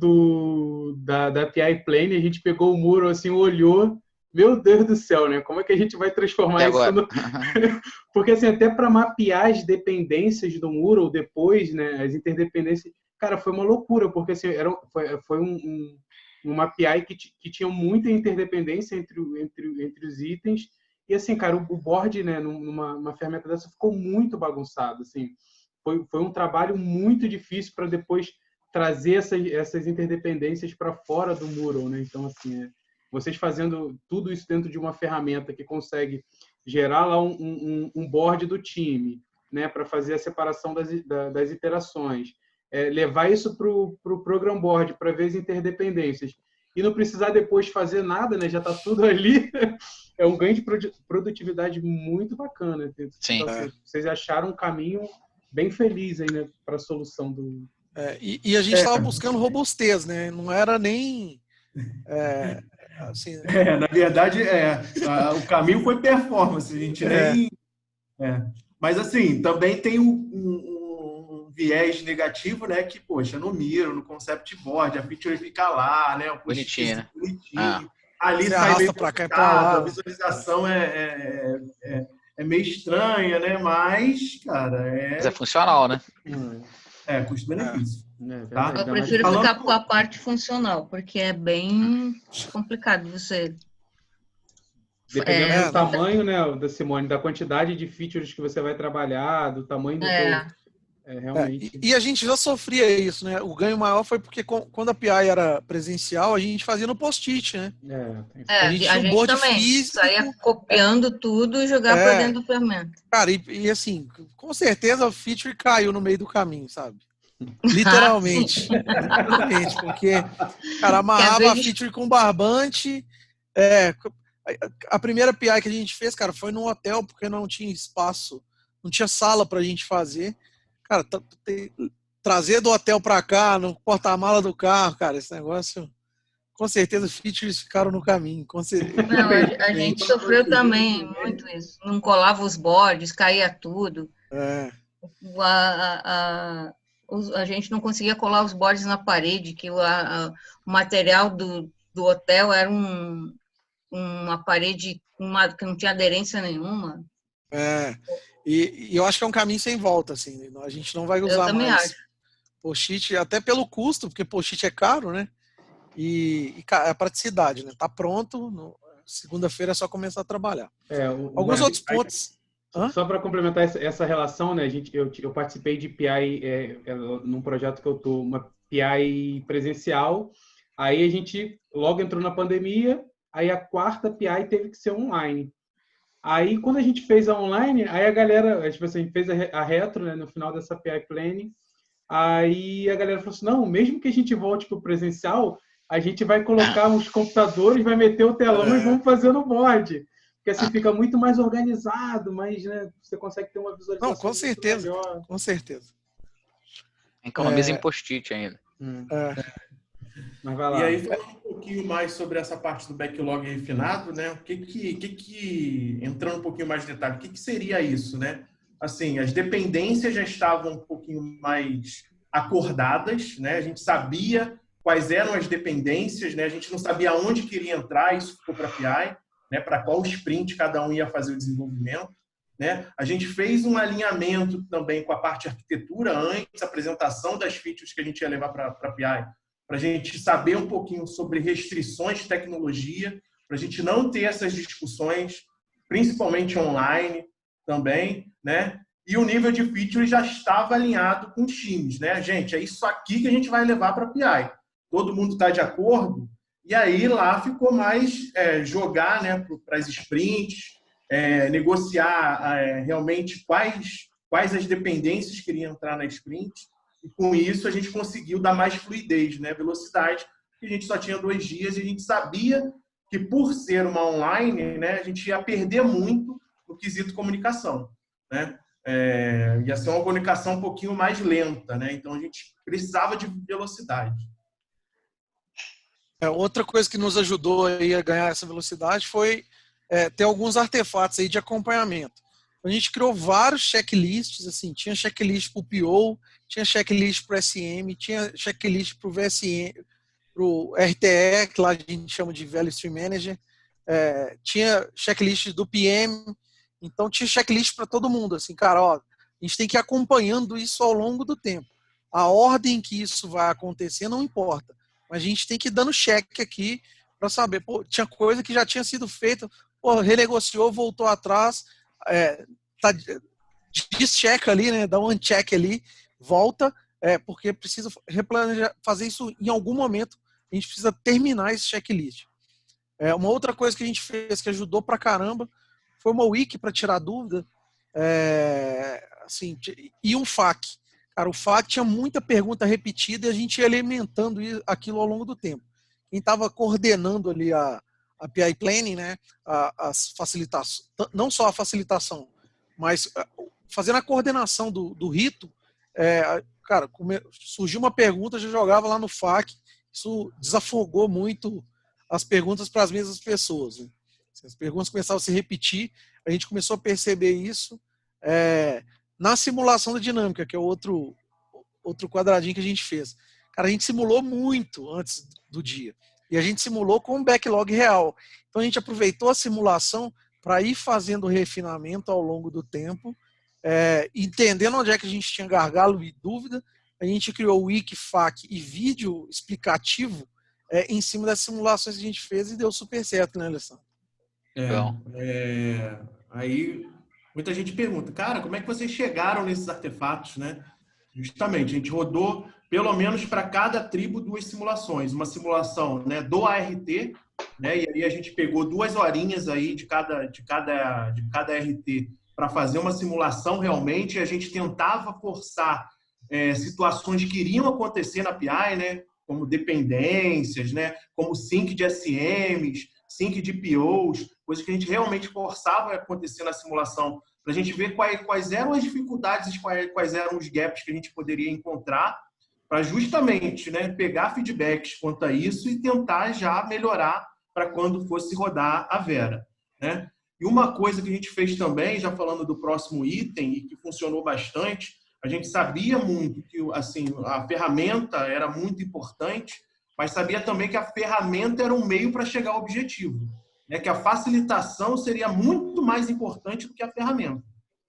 da API Plane, a gente pegou o Mural, assim, olhou, meu Deus do céu, né? Como é que a gente vai transformar isso no... Porque, assim, até para mapear as dependências do Mural depois, né? As interdependências, cara, foi uma loucura, porque, assim, foi uma API que tinha muita interdependência entre os itens. E, assim, cara, o board, né, numa ferramenta dessa ficou muito bagunçado, assim. Foi um trabalho muito difícil para depois trazer essas interdependências para fora do Mural, né? Então, assim, vocês fazendo tudo isso dentro de uma ferramenta que consegue gerar lá um board do time, né, para fazer a separação das iterações, levar isso para o program board para ver as interdependências e não precisar depois fazer nada, né? Já está tudo ali. É um ganho de produtividade muito bacana. Sim. Então, vocês acharam um caminho bem feliz aí, né, para a solução do... E a gente estava buscando robustez, né? Não era nem... assim, na verdade, o caminho foi performance, a gente nem... Mas, assim, também tem um viés negativo, né? Que, poxa, no Miro, no Concept Board, a feature fica lá, né? Bonitinho, né? Bonitinho. Ali você sai meio pra cá e pra lá. a visualização é meio estranha, né? Mas, cara, Mas é funcional, né? Custo-benefício. Tá? Eu prefiro ficar com a parte funcional, porque é bem complicado você... Dependendo do tamanho, né, da Simone, da quantidade de features que você vai trabalhar, do tamanho do realmente... E a gente já sofria isso, né? O ganho maior foi porque quando a API era presencial, a gente fazia no post-it, né? A gente tinha um board também físico, saía copiando tudo e jogava para dentro da ferramenta. Cara, e assim, com certeza o feature caiu no meio do caminho, sabe? Literalmente. Literalmente, porque, cara, amarrava a feature com barbante. A primeira API que a gente fez, cara, foi num hotel, porque não tinha espaço, não tinha sala pra gente fazer. Cara, trazer do hotel pra cá, no porta-mala do carro, cara, esse negócio, com certeza, features ficaram no caminho. Com certeza. Não, a gente sofreu também muito isso. Não colava os boards, caía tudo. A gente não conseguia colar os boards na parede, que o material do hotel era uma parede que não tinha aderência nenhuma. E eu acho que é um caminho sem volta, assim. A gente não vai usar mais post-it, até pelo custo, porque post-it é caro, né? E a praticidade, né? Tá pronto, segunda-feira é só começar a trabalhar. Alguns outros pontos... Só para complementar essa relação, né? Eu participei de PI num projeto que eu tô, uma PI presencial. Aí a gente logo entrou na pandemia. Aí a quarta PI teve que ser online. Aí quando a gente fez a online, aí a galera, tipo assim, a gente fez a retro, né, no final dessa PI Plane. Aí a galera falou assim: não, mesmo que a gente volte para o presencial, a gente vai colocar uns computadores, vai meter o telão e vamos fazer no board. Porque assim fica muito mais organizado, mas, né, você consegue ter uma visualização. Não, com certeza, melhor. Com certeza. Economiza em post-it ainda. Mas vai lá. E aí, falando um pouquinho mais sobre essa parte do backlog refinado, né? Entrando um pouquinho mais de detalhe, o que seria isso, né? Assim, as dependências já estavam um pouquinho mais acordadas, né? A gente sabia quais eram as dependências, né? A gente não sabia onde queria entrar, isso ficou para a PI, né? Para qual sprint cada um ia fazer o desenvolvimento, né? A gente fez um alinhamento também com a parte de arquitetura antes, a apresentação das features que a gente ia levar para a PI, para a gente saber um pouquinho sobre restrições de tecnologia, para a gente não ter essas discussões, principalmente online também, né? E o nível de feature já estava alinhado com os times, né? Gente, é isso aqui que a gente vai levar para a PI. Todo mundo está de acordo? E aí lá ficou mais jogar, né, para as sprints, negociar realmente quais as dependências que iriam entrar na sprint. E com isso a gente conseguiu dar mais fluidez, né, velocidade, porque a gente só tinha 2 dias e a gente sabia que por ser uma online, né, a gente ia perder muito no quesito comunicação, né? Ia ser uma comunicação um pouquinho mais lenta, né? Então a gente precisava de velocidade. Outra coisa que nos ajudou aí a ganhar essa velocidade foi ter alguns artefatos aí de acompanhamento. A gente criou vários checklists, assim, tinha checklist para o PO, tinha checklist para o SM, tinha checklist para o VSM, para o RTE, que lá a gente chama de Value Stream Manager, tinha checklist do PM, então tinha checklist para todo mundo, assim, cara, ó, a gente tem que ir acompanhando isso ao longo do tempo. A ordem que isso vai acontecer não importa, mas a gente tem que ir dando check aqui para saber, pô, tinha coisa que já tinha sido feita, pô, renegociou, voltou atrás, descheca ali, né, dá um uncheck ali, volta, porque precisa replanejar, fazer isso em algum momento, a gente precisa terminar esse checklist. Uma outra coisa que a gente fez que ajudou pra caramba foi uma wiki para tirar dúvida, assim, e um FAQ. Cara, o FAQ tinha muita pergunta repetida e a gente ia alimentando aquilo ao longo do tempo. Quem estava coordenando ali a PI Planning, né, as facilitações, não só a facilitação, mas fazendo a coordenação do rito, cara, surgiu uma pergunta, já jogava lá no FAQ, isso desafogou muito as perguntas para as mesmas pessoas. Né? As perguntas começavam a se repetir, a gente começou a perceber isso na simulação da dinâmica, que é outro quadradinho que a gente fez. Cara, a gente simulou muito antes do dia. E a gente simulou com um backlog real. Então a gente aproveitou a simulação para ir fazendo refinamento ao longo do tempo, entendendo onde é que a gente tinha gargalo e dúvida. A gente criou o wiki, FAQ e vídeo explicativo em cima das simulações que a gente fez e deu super certo, né, Alessandro? Aí muita gente pergunta, cara, como é que vocês chegaram nesses artefatos, né? Justamente, a gente rodou pelo menos para cada tribo 2 simulações. Uma simulação, né, do ART, né, e aí a gente pegou 2 horinhas aí de cada RT para fazer uma simulação realmente, e a gente tentava forçar situações que iriam acontecer na PI, né, como dependências, né, como sync de SMs, sync de POs, coisas que a gente realmente forçava a acontecer na simulação, para a gente ver quais eram as dificuldades, quais eram os gaps que a gente poderia encontrar, para justamente, né, pegar feedbacks quanto a isso e tentar já melhorar para quando fosse rodar a Vera. Né? E uma coisa que a gente fez também, já falando do próximo item, e que funcionou bastante, a gente sabia muito que assim, a ferramenta era muito importante, mas sabia também que a ferramenta era um meio para chegar ao objetivo. Né? Que a facilitação seria muito mais importante do que a ferramenta.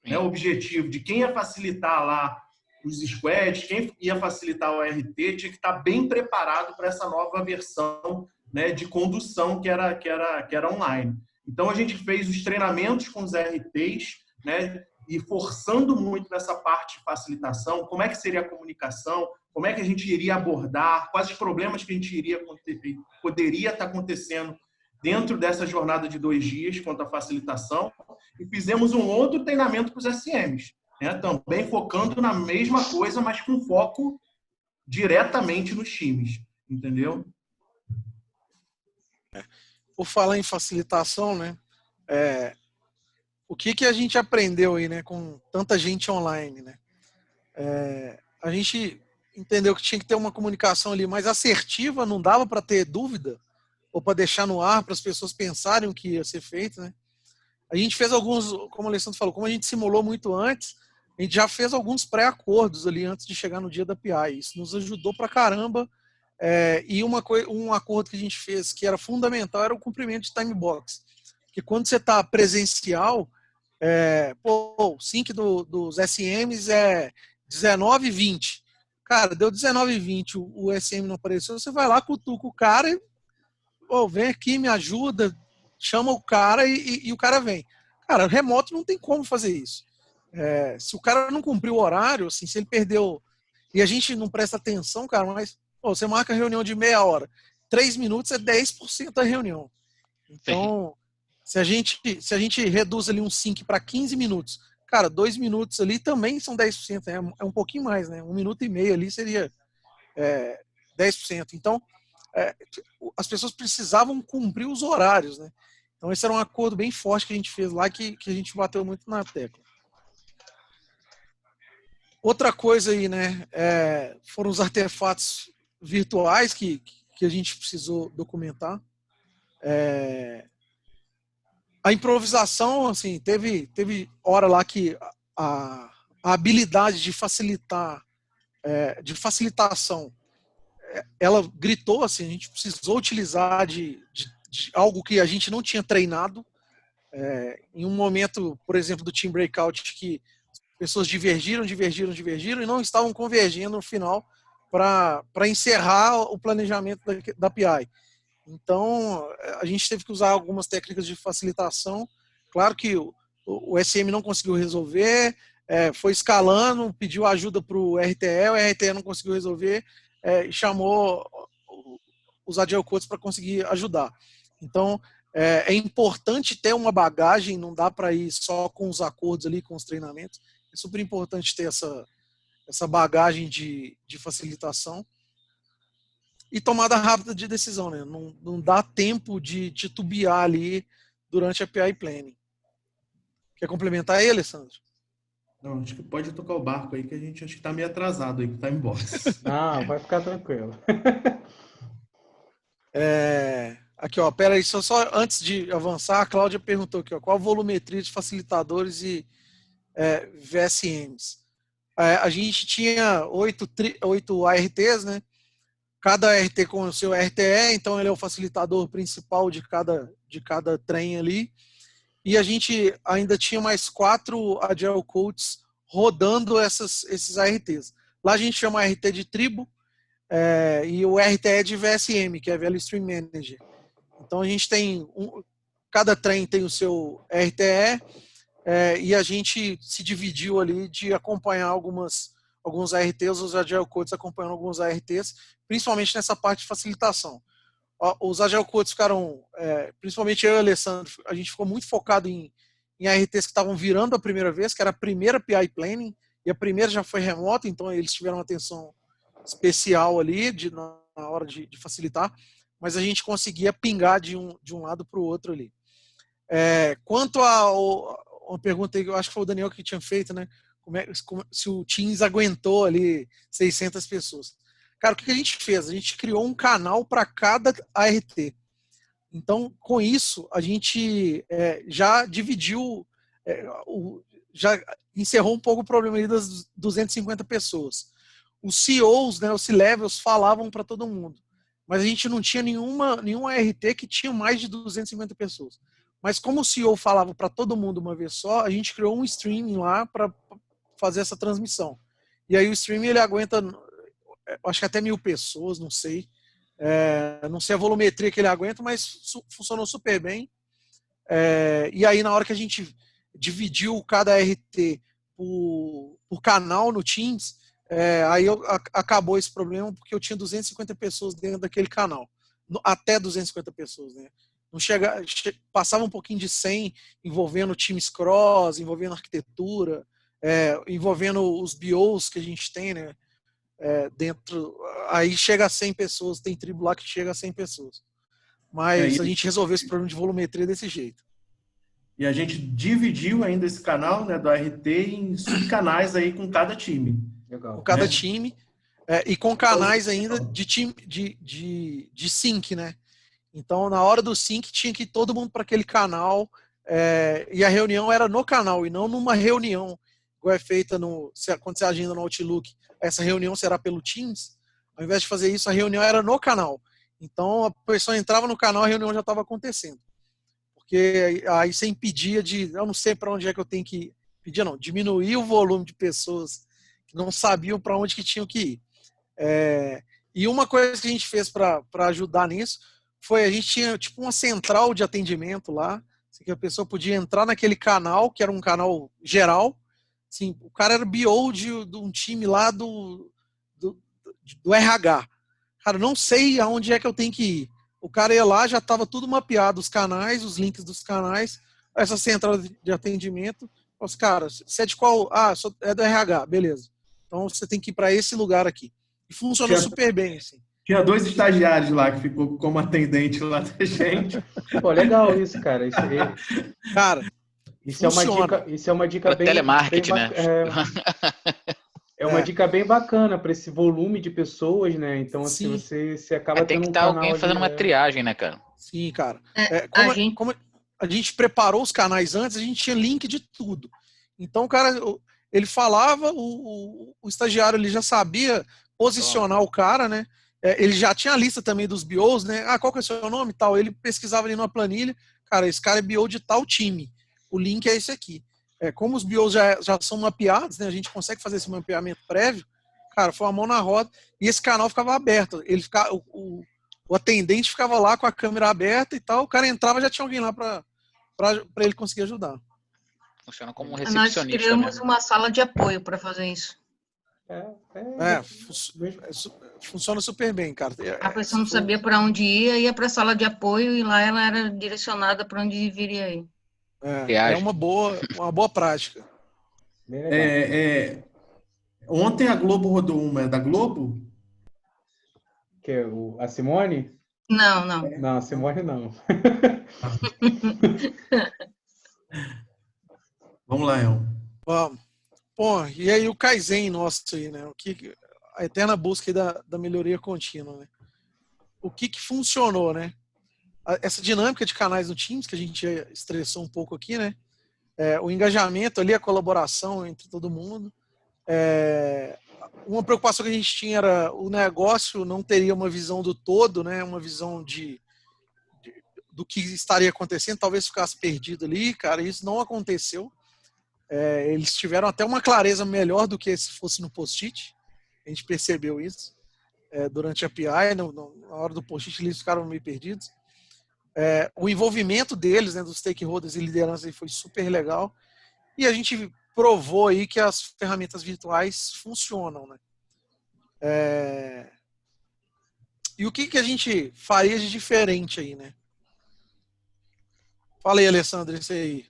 Né? O objetivo de quem ia facilitar lá os squads, quem ia facilitar o RT, tinha que estar bem preparado para essa nova versão, né, de condução que era online. Então, a gente fez os treinamentos com os RTs, né, e forçando muito nessa parte de facilitação, como é que seria a comunicação, como é que a gente iria abordar, quais os problemas que a gente poderia estar acontecendo dentro dessa jornada de 2 dias quanto à facilitação, e fizemos um outro treinamento para os SMs, né? Também focando na mesma coisa, mas com foco diretamente nos times, entendeu? Por falar em facilitação, né? O que a gente aprendeu aí, né? Com tanta gente online, né? A gente entendeu que tinha que ter uma comunicação ali mais assertiva, não dava para ter dúvida ou para deixar no ar para as pessoas pensarem o que ia ser feito, né? A gente fez alguns, como o Alessandro falou, como a gente simulou muito antes, a gente já fez alguns pré-acordos ali antes de chegar no dia da PI. Isso nos ajudou pra caramba. E um acordo que a gente fez que era fundamental era o cumprimento de time box. Porque quando você está presencial, o sync dos SMs é 19h20. Cara, deu 19h20, o SM não apareceu, você vai lá, cutuca o cara e vem aqui, me ajuda, chama o cara e o cara vem. Cara, remoto não tem como fazer isso. Se o cara não cumpriu o horário, assim, se ele perdeu e a gente não presta atenção, cara, mas você marca a reunião de meia hora, 3 minutos é 10% da reunião. Então, se a gente reduz ali um sync para 15 minutos, cara, 2 minutos ali também são 10%, é um pouquinho mais, né? 1 minuto e meio ali seria 10%. Então, as pessoas precisavam cumprir os horários, né? Então, esse era um acordo bem forte que a gente fez lá, que a gente bateu muito na tecla. Outra coisa aí, né? Foram os artefatos virtuais que que a gente precisou documentar. A improvisação, assim, teve hora lá que a habilidade de facilitar, de facilitação, ela gritou, assim, a gente precisou utilizar de algo que a gente não tinha treinado. Em um momento, por exemplo, do Team Breakout, que pessoas divergiram e não estavam convergindo no final para encerrar o planejamento da PI. Então, a gente teve que usar algumas técnicas de facilitação. Claro que o SM não conseguiu resolver, foi escalando, pediu ajuda para o RTE não conseguiu resolver, e chamou os Agile Coaches para conseguir ajudar. Então, é importante ter uma bagagem, não dá para ir só com os acordos ali, com os treinamentos. É super importante ter essa bagagem de facilitação. E tomada rápida de decisão, né? Não dá tempo de titubear ali durante a PI Planning. Quer complementar aí, Alessandro? Não, acho que pode tocar o barco aí, que a gente acho que está meio atrasado aí com o time box. Não, vai ficar tranquilo. Aqui, ó, pera aí, só antes de avançar, a Cláudia perguntou aqui, ó, qual a volumetria de facilitadores e VSMs? A gente tinha 8 ARTs, né? Cada ART com o seu RTE, então ele é o facilitador principal de cada trem ali. E a gente ainda tinha mais 4 Agile Coaches rodando esses ARTs. Lá a gente chama ART de tribo e o RTE de VSM, que é Value Stream Manager. Então a gente tem, cada trem tem o seu RTE e a gente se dividiu ali de acompanhar alguns ARTs, os Agile Coaches acompanhando alguns ARTs, principalmente nessa parte de facilitação. Os Agile Coaches ficaram, principalmente eu e o Alessandro, a gente ficou muito focado em ARTs que estavam virando a primeira vez, que era a primeira PI Planning, e a primeira já foi remota, então eles tiveram uma atenção especial ali na hora de facilitar, mas a gente conseguia pingar de um lado para o outro ali. Quanto a uma pergunta aí que eu acho que foi o Daniel que tinha feito, né? Se o Teams aguentou ali 600 pessoas. Cara, o que a gente fez? A gente criou um canal para cada ART. Então, com isso, a gente já dividiu, já encerrou um pouco o problema ali das 250 pessoas. Os CEOs, né, os C-Levels, falavam para todo mundo. Mas a gente não tinha nenhuma ART que tinha mais de 250 pessoas. Mas como o CEO falava para todo mundo uma vez só, a gente criou um streaming lá para fazer essa transmissão. E aí o streaming ele aguenta, acho que até 1000 pessoas, não sei. Não sei a volumetria que ele aguenta, mas funcionou super bem. E aí na hora que a gente dividiu cada RT por canal no Teams, aí acabou esse problema, porque eu tinha 250 pessoas dentro daquele canal. Até 250 pessoas, né? Não passava um pouquinho de 100, envolvendo Teams Cross, envolvendo arquitetura, envolvendo os BOs que a gente tem, né? Dentro, aí chega a 100 pessoas, tem tribo lá que chega a 100 pessoas. Mas a gente resolveu esse problema de volumetria desse jeito. E a gente dividiu ainda esse canal, né, do ART em subcanais aí com cada time. Legal. Com cada time, e com canais ainda de sync, né? Então, na hora do sync, tinha que ir todo mundo para aquele canal, e a reunião era no canal, e não numa reunião, igual é feita quando você agenda no Outlook. Essa reunião será pelo Teams. Ao invés de fazer isso, a reunião era no canal. Então, a pessoa entrava no canal, a reunião já estava acontecendo. Porque aí você impedia eu não sei para onde é que eu tenho que ir. Pedia não, diminuir o volume de pessoas que não sabiam para onde que tinham que ir. E uma coisa que a gente fez para ajudar nisso foi a gente tinha tipo uma central de atendimento lá, assim, que a pessoa podia entrar naquele canal, que era um canal geral. Assim, o cara era BO de um time lá do RH. Cara, não sei aonde é que eu tenho que ir. O cara ia lá, já estava tudo mapeado, os canais, os links dos canais, essa central de atendimento. Os caras, você é de qual? É do RH, beleza. Então você tem que ir para esse lugar aqui. E funcionou super bem, assim. Tinha 2 estagiários lá que ficou como atendente lá da gente. Pô, legal isso, cara. Isso é uma dica bem... telemarketing, né? É uma dica bem bacana para esse volume de pessoas, né? Então, assim, você acaba Tem tendo que um estar canal alguém fazendo uma triagem, né, cara? Sim, cara. A A gente preparou os canais antes, a gente tinha link de tudo. Então, o cara, ele falava, o estagiário ele já sabia posicionar o cara, né? Ele já tinha a lista também dos BOs, né? Qual que é o seu nome e tal? Ele pesquisava ali numa planilha, cara, esse cara é BO de tal time. O link é esse aqui. Como os BOs já são mapeados, né? A gente consegue fazer esse mapeamento prévio, cara, foi uma mão na roda e esse canal ficava aberto. Ele ficava, o atendente ficava lá com a câmera aberta e tal, o cara entrava, já tinha alguém lá para ele conseguir ajudar. Funciona como um Nós recepcionista criamos mesmo. uma sala de apoio para fazer isso. Funciona super bem, cara. A pessoa não sabia para onde ia para a sala de apoio e lá ela era direcionada para onde deveria ir. É uma boa prática. Ontem a Globo rodou uma, é da Globo? Que é a Simone? Não. Não, a Simone não. Vamos lá, El. Vamos. Pô, e aí o Kaizen nosso aí, né? A eterna busca da melhoria contínua, né? O que funcionou, né? Essa dinâmica de canais no Teams, que a gente estressou um pouco aqui, né? O engajamento ali, a colaboração entre todo mundo. Uma preocupação que a gente tinha era o negócio não teria uma visão do todo, né? Uma visão do que estaria acontecendo, talvez ficasse perdido ali, cara. Isso não aconteceu. Eles tiveram até uma clareza melhor do que se fosse no post-it. A gente percebeu isso durante a PI, na hora do post-it eles ficaram meio perdidos. O envolvimento deles, né, dos stakeholders e liderança foi super legal. E a gente provou aí que as ferramentas virtuais funcionam, né? E o que a gente faria de diferente aí, né? Fala aí, Alessandro, isso aí.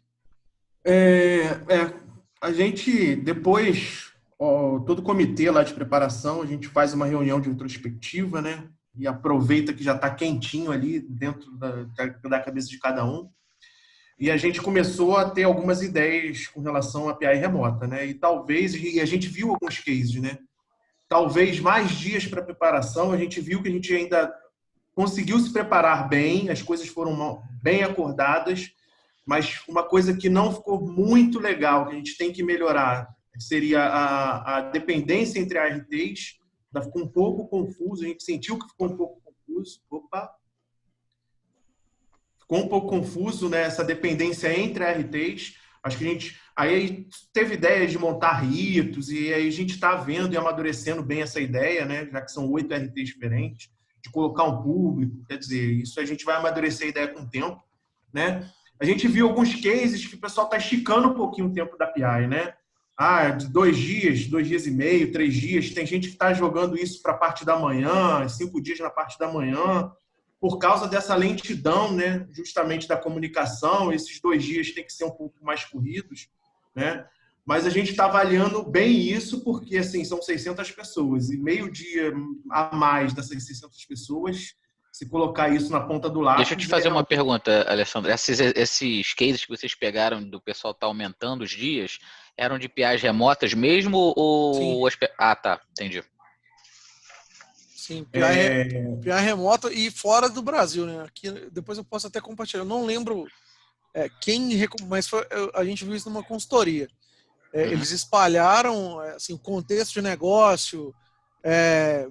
A gente, depois, todo o comitê lá de preparação, a gente faz uma reunião de retrospectiva, né? E aproveita que já está quentinho ali dentro da cabeça de cada um. E a gente começou a ter algumas ideias com relação à PI remota, né? E a gente viu alguns cases, né? Talvez mais dias para preparação, a gente viu que a gente ainda conseguiu se preparar bem, as coisas foram bem acordadas, mas uma coisa que não ficou muito legal, que a gente tem que melhorar, seria a dependência entre ARTs. Ficou um pouco confuso, a gente sentiu que ficou um pouco confuso. Ficou um pouco confuso, né, essa dependência entre ARTs. Acho que a gente aí teve ideia de montar ritos, e aí a gente está vendo e amadurecendo bem essa ideia, né, já que são 8 RTs diferentes, de colocar um público. Quer dizer, isso a gente vai amadurecer a ideia com o tempo, né? A gente viu alguns cases que o pessoal está esticando um pouquinho o tempo da PI, né? De 2 dias, 2 dias e meio, 3 dias. Tem gente que está jogando isso para a parte da manhã, 5 dias na parte da manhã, por causa dessa lentidão, né? Justamente da comunicação. Esses 2 dias têm que ser um pouco mais corridos, né? Mas a gente está avaliando bem isso porque, assim, são 600 pessoas e meio dia a mais dessas 600 pessoas, se colocar isso na ponta do lápis... Deixa eu te fazer uma pergunta, Alessandro. Esses cases que vocês pegaram do pessoal tá aumentando os dias, eram de PIs remotas mesmo ou... Sim. Tá, entendi. Sim, PI remota e fora do Brasil, né? Aqui, depois eu posso até compartilhar. Eu não lembro mas a gente viu isso numa consultoria. Eles espalharam assim, o contexto de negócio,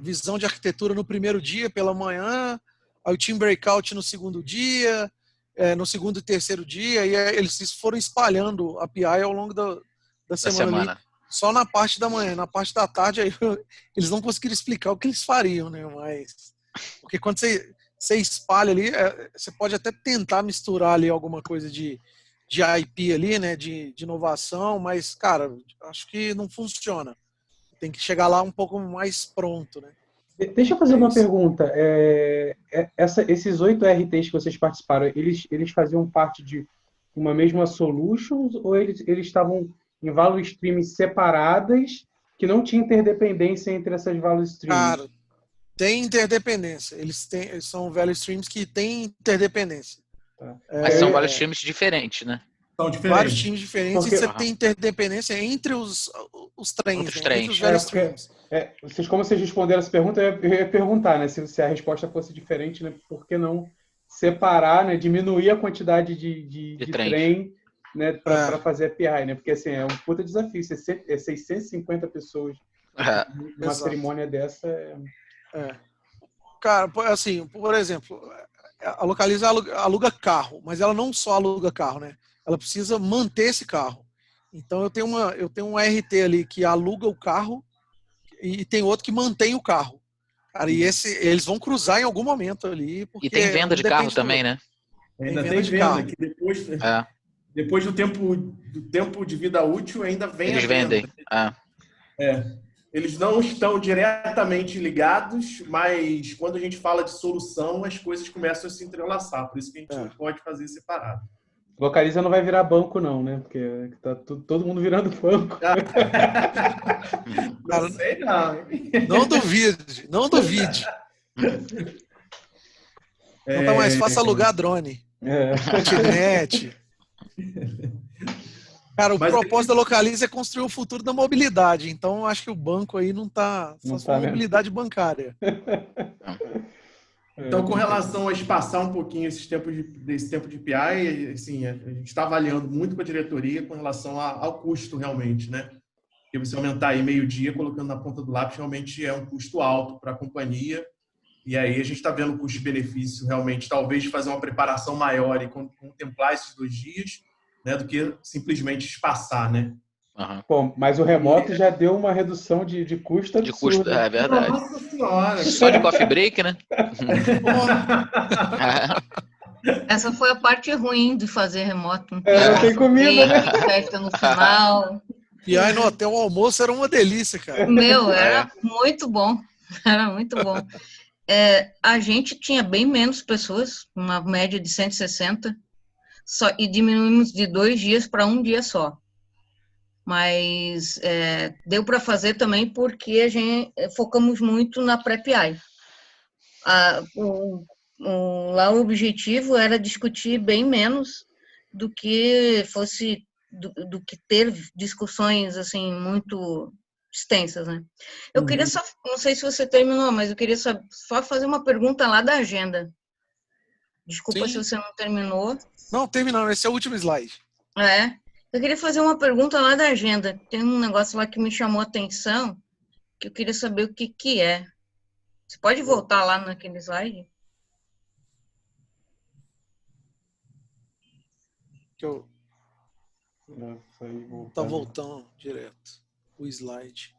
visão de arquitetura no primeiro dia, pela manhã, aí o team breakout no segundo dia, no segundo e terceiro dia, e eles foram espalhando a PI ao longo da semana. Ali, só na parte da manhã. Na parte da tarde, aí, eles não conseguiram explicar o que eles fariam, né? Mas, porque quando você espalha ali, você pode até tentar misturar ali alguma coisa de IP ali, né, de inovação, mas, cara, acho que não funciona. Tem que chegar lá um pouco mais pronto, né? Deixa eu fazer uma pergunta. Esses 8 RTs que vocês participaram, eles faziam parte de uma mesma solution ou eles estavam em value streams separadas que não tinha interdependência entre essas value streams? Cara, tem interdependência. Eles são value streams que têm interdependência. Tá. Mas são vários times diferentes, né? São diferentes. Vários times diferentes, e você tem interdependência entre os os trens, Outros né? trens. Entre os vários porque- streams. Como vocês responderam essa pergunta, eu ia perguntar, né? Se a resposta fosse diferente, né? Por que não separar, né? Diminuir a quantidade de trens. trem, né? Para É. fazer API, né? Porque assim, é um puta desafio. 650 pessoas numa Exato. cerimônia dessa. É. Cara, assim, por exemplo, a Localiza aluga carro, mas ela não só aluga carro, né? Ela precisa manter esse carro. Então eu tenho um RT ali que aluga o carro e tem outro que mantém o carro. Cara, e eles vão cruzar em algum momento ali. Porque E tem venda um de carro depende do também, outro. né? Ainda Tem tem venda de venda, carro. que É. depois do tempo de vida útil ainda vem Eles a venda. vendem. Eles não estão diretamente ligados, mas quando a gente fala de solução, as coisas começam a se entrelaçar. Por isso que a gente não pode fazer separado. Localiza não vai virar banco, não, né? Porque tá todo mundo virando banco. Não sei, não. Não duvide, não duvide. Não tá mais fácil alugar drone. Patinete. Cara, o propósito da Localiza é construir o futuro da mobilidade. Então, acho que o banco aí não tá. Só se for mobilidade bancária. Então, com relação a espaçar um pouquinho desse tempo de PI, assim, a gente está avaliando muito com a diretoria com relação ao custo, realmente, né? Porque você aumentar aí meio-dia, colocando na ponta do lápis, realmente é um custo alto para a companhia. E aí a gente está vendo o custo-benefício, realmente, talvez fazer uma preparação maior e contemplar esses 2 dias, né, do que simplesmente espaçar, né? Bom, mas o remoto já deu uma redução de custo absurda. De custo, é verdade. Nossa Senhora! Só de coffee break, né? Essa foi a parte ruim de fazer remoto. Não tem comida, né? Festa no final. E aí no hotel o almoço era uma delícia, cara. Meu, era muito bom. Era muito bom. A gente tinha bem menos pessoas, uma média de 160, e diminuímos de 2 dias para 1 dia só. Mas deu para fazer também porque a gente focamos muito na pré-PI. Lá o objetivo era discutir bem menos do que fosse do que ter discussões assim muito extensas, né? Eu queria só, não sei se você terminou, mas eu queria só fazer uma pergunta lá da agenda. Desculpa se você não terminou. Não, terminando, esse é o último slide. Eu queria fazer uma pergunta lá da agenda. Tem um negócio lá que me chamou a atenção, que eu queria saber o que é. Você pode voltar lá naquele slide? Tá voltando direto o slide.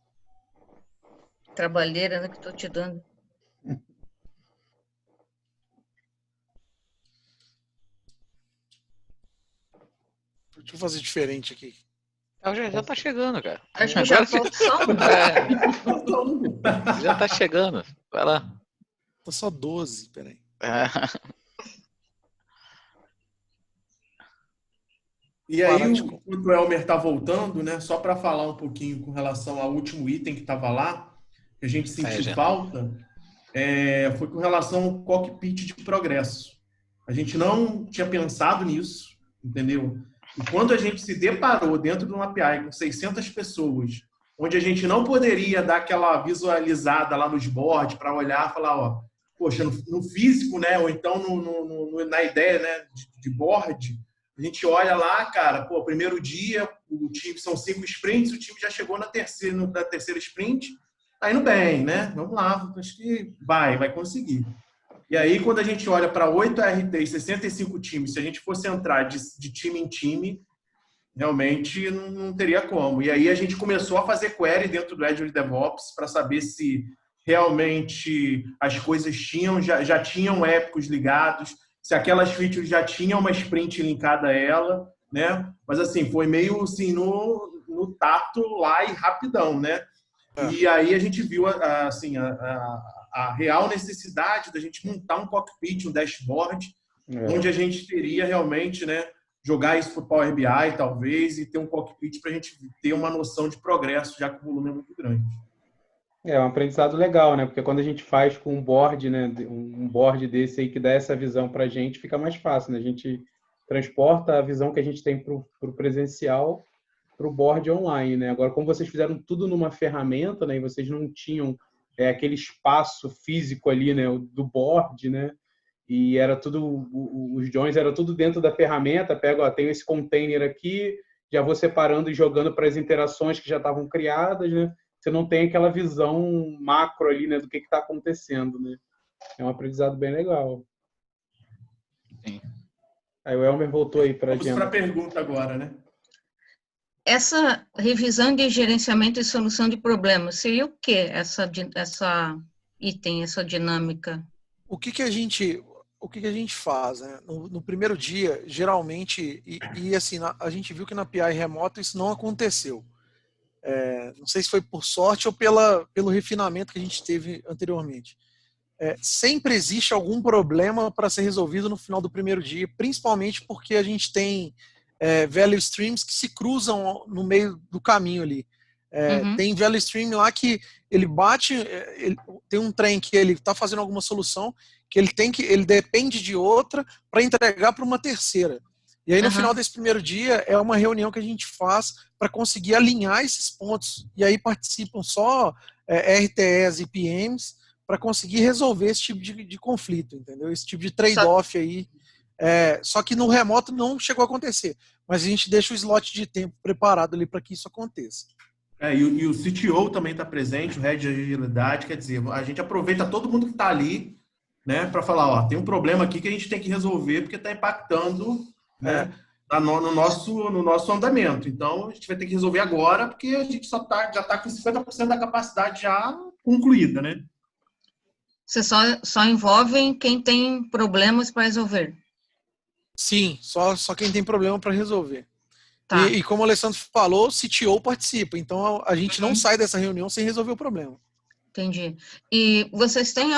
Trabalheira, né, que tô te dando. Deixa eu fazer diferente aqui. Já tá chegando, cara. Acho que já falta só um. Já tá chegando. Vai lá. Tá só 12, peraí. E aí, enquanto o Elmer está voltando, né, só para falar um pouquinho com relação ao último item que estava lá, que a gente sentiu falta, foi com relação ao cockpit de progresso. A gente não tinha pensado nisso, entendeu? E quando a gente se deparou dentro de uma API com 600 pessoas, onde a gente não poderia dar aquela visualizada lá nos boards para olhar e falar, ó, poxa, no físico, né, ou então na ideia, né, de board, a gente olha lá, cara, pô, primeiro dia, o time são 5 sprints, o time já chegou na terceira sprint, tá indo bem, né? Vamos lá, acho que vai conseguir. E aí, quando a gente olha para 8 RTs, 65 times, se a gente fosse entrar de time em time, realmente não teria como. E aí a gente começou a fazer query dentro do Azure DevOps para saber se realmente as coisas já tinham épicos ligados, se aquelas features já tinham uma sprint linkada a ela, né? Mas assim, foi meio assim no tato lá e rapidão, né? E aí a gente viu assim, a real necessidade da gente montar um cockpit, um dashboard, onde a gente teria realmente, né, jogar isso para o Power BI, talvez, e ter um cockpit para a gente ter uma noção de progresso, já que o volume é muito grande. É um aprendizado legal, né? Porque quando a gente faz com um board, né, um board desse aí que dá essa visão para a gente, fica mais fácil, né? A gente transporta a visão que a gente tem para o presencial o board online, né? Agora, como vocês fizeram tudo numa ferramenta, né? E vocês não tinham aquele espaço físico ali, né? Do board, né? E era tudo, os joins era tudo dentro da ferramenta. Pego, ó, tenho esse container aqui, já vou separando e jogando para as interações que já estavam criadas, né? Você não tem aquela visão macro ali, né? Do que está acontecendo, né? É um aprendizado bem legal. Sim. Aí o Elmer voltou aí para a Vamos para a agenda. pergunta agora, né? Essa revisão de gerenciamento e solução de problemas, seria o que essa item, essa dinâmica? O que a gente faz, né? No primeiro dia, geralmente, e assim, a gente viu que na PI remoto isso não aconteceu. Não sei se foi por sorte ou pelo refinamento que a gente teve anteriormente. Sempre existe algum problema para ser resolvido no final do primeiro dia, principalmente porque a gente tem value streams que se cruzam no meio do caminho ali. Tem value stream lá que ele bate, tem um trem que ele está fazendo alguma solução que ele depende de outra para entregar para uma terceira. E aí no final desse primeiro dia é uma reunião que a gente faz para conseguir alinhar esses pontos. E aí participam só RTEs e PMs para conseguir resolver esse tipo de conflito, entendeu? Esse tipo de trade-off aí. Só que no remoto não chegou a acontecer, mas a gente deixa o slot de tempo preparado ali para que isso aconteça. E o CTO também está presente, o Head de Agilidade, quer dizer, a gente aproveita todo mundo que está ali, né, para falar, ó, tem um problema aqui que a gente tem que resolver porque está impactando, né, no nosso andamento. Então, a gente vai ter que resolver agora porque a gente já está com 50% da capacidade já concluída, né? Você só envolvem quem tem problemas para resolver? Sim, só quem tem problema para resolver. Tá. E como o Alessandro falou, o CTO participa. Então a gente não sai dessa reunião sem resolver o problema. Entendi. E vocês têm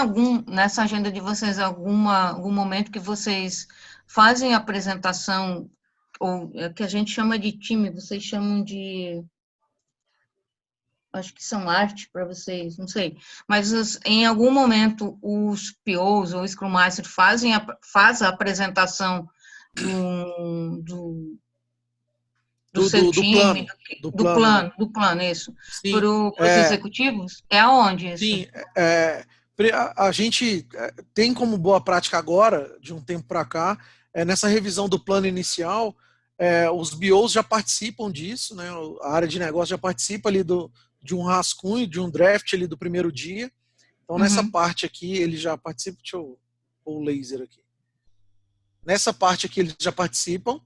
nessa agenda de vocês, algum momento que vocês fazem a apresentação, ou que a gente chama de time, vocês chamam de... Acho que são arte para vocês, não sei. Mas em algum momento os POs ou Scrum Master faz a apresentação do seu time, do plano, isso, para os executivos? É aonde isso? Sim, a gente tem como boa prática agora, de um tempo para cá, nessa revisão do plano inicial, os BOs já participam disso, né? A área de negócio já participa ali de um rascunho, de um draft ali do primeiro dia. Então, nessa parte aqui, ele já participa. Deixa eu pôr o laser aqui. Nessa parte aqui, eles já participam.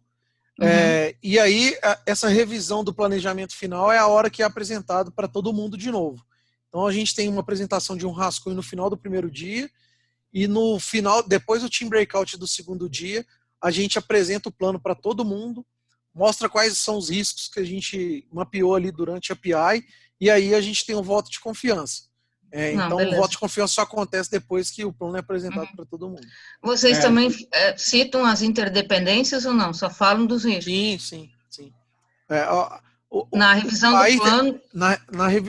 E aí, essa revisão do planejamento final é a hora que é apresentado para todo mundo de novo. Então, a gente tem uma apresentação de um rascunho no final do primeiro dia, e no final, depois do team breakout do segundo dia, a gente apresenta o plano para todo mundo, mostra quais são os riscos que a gente mapeou ali durante a PI, e aí a gente tem um voto de confiança. Então, o voto de confiança só acontece depois que o plano é apresentado para todo mundo. Vocês também citam as interdependências ou não? Só falam dos riscos? Sim. Na revisão do plano?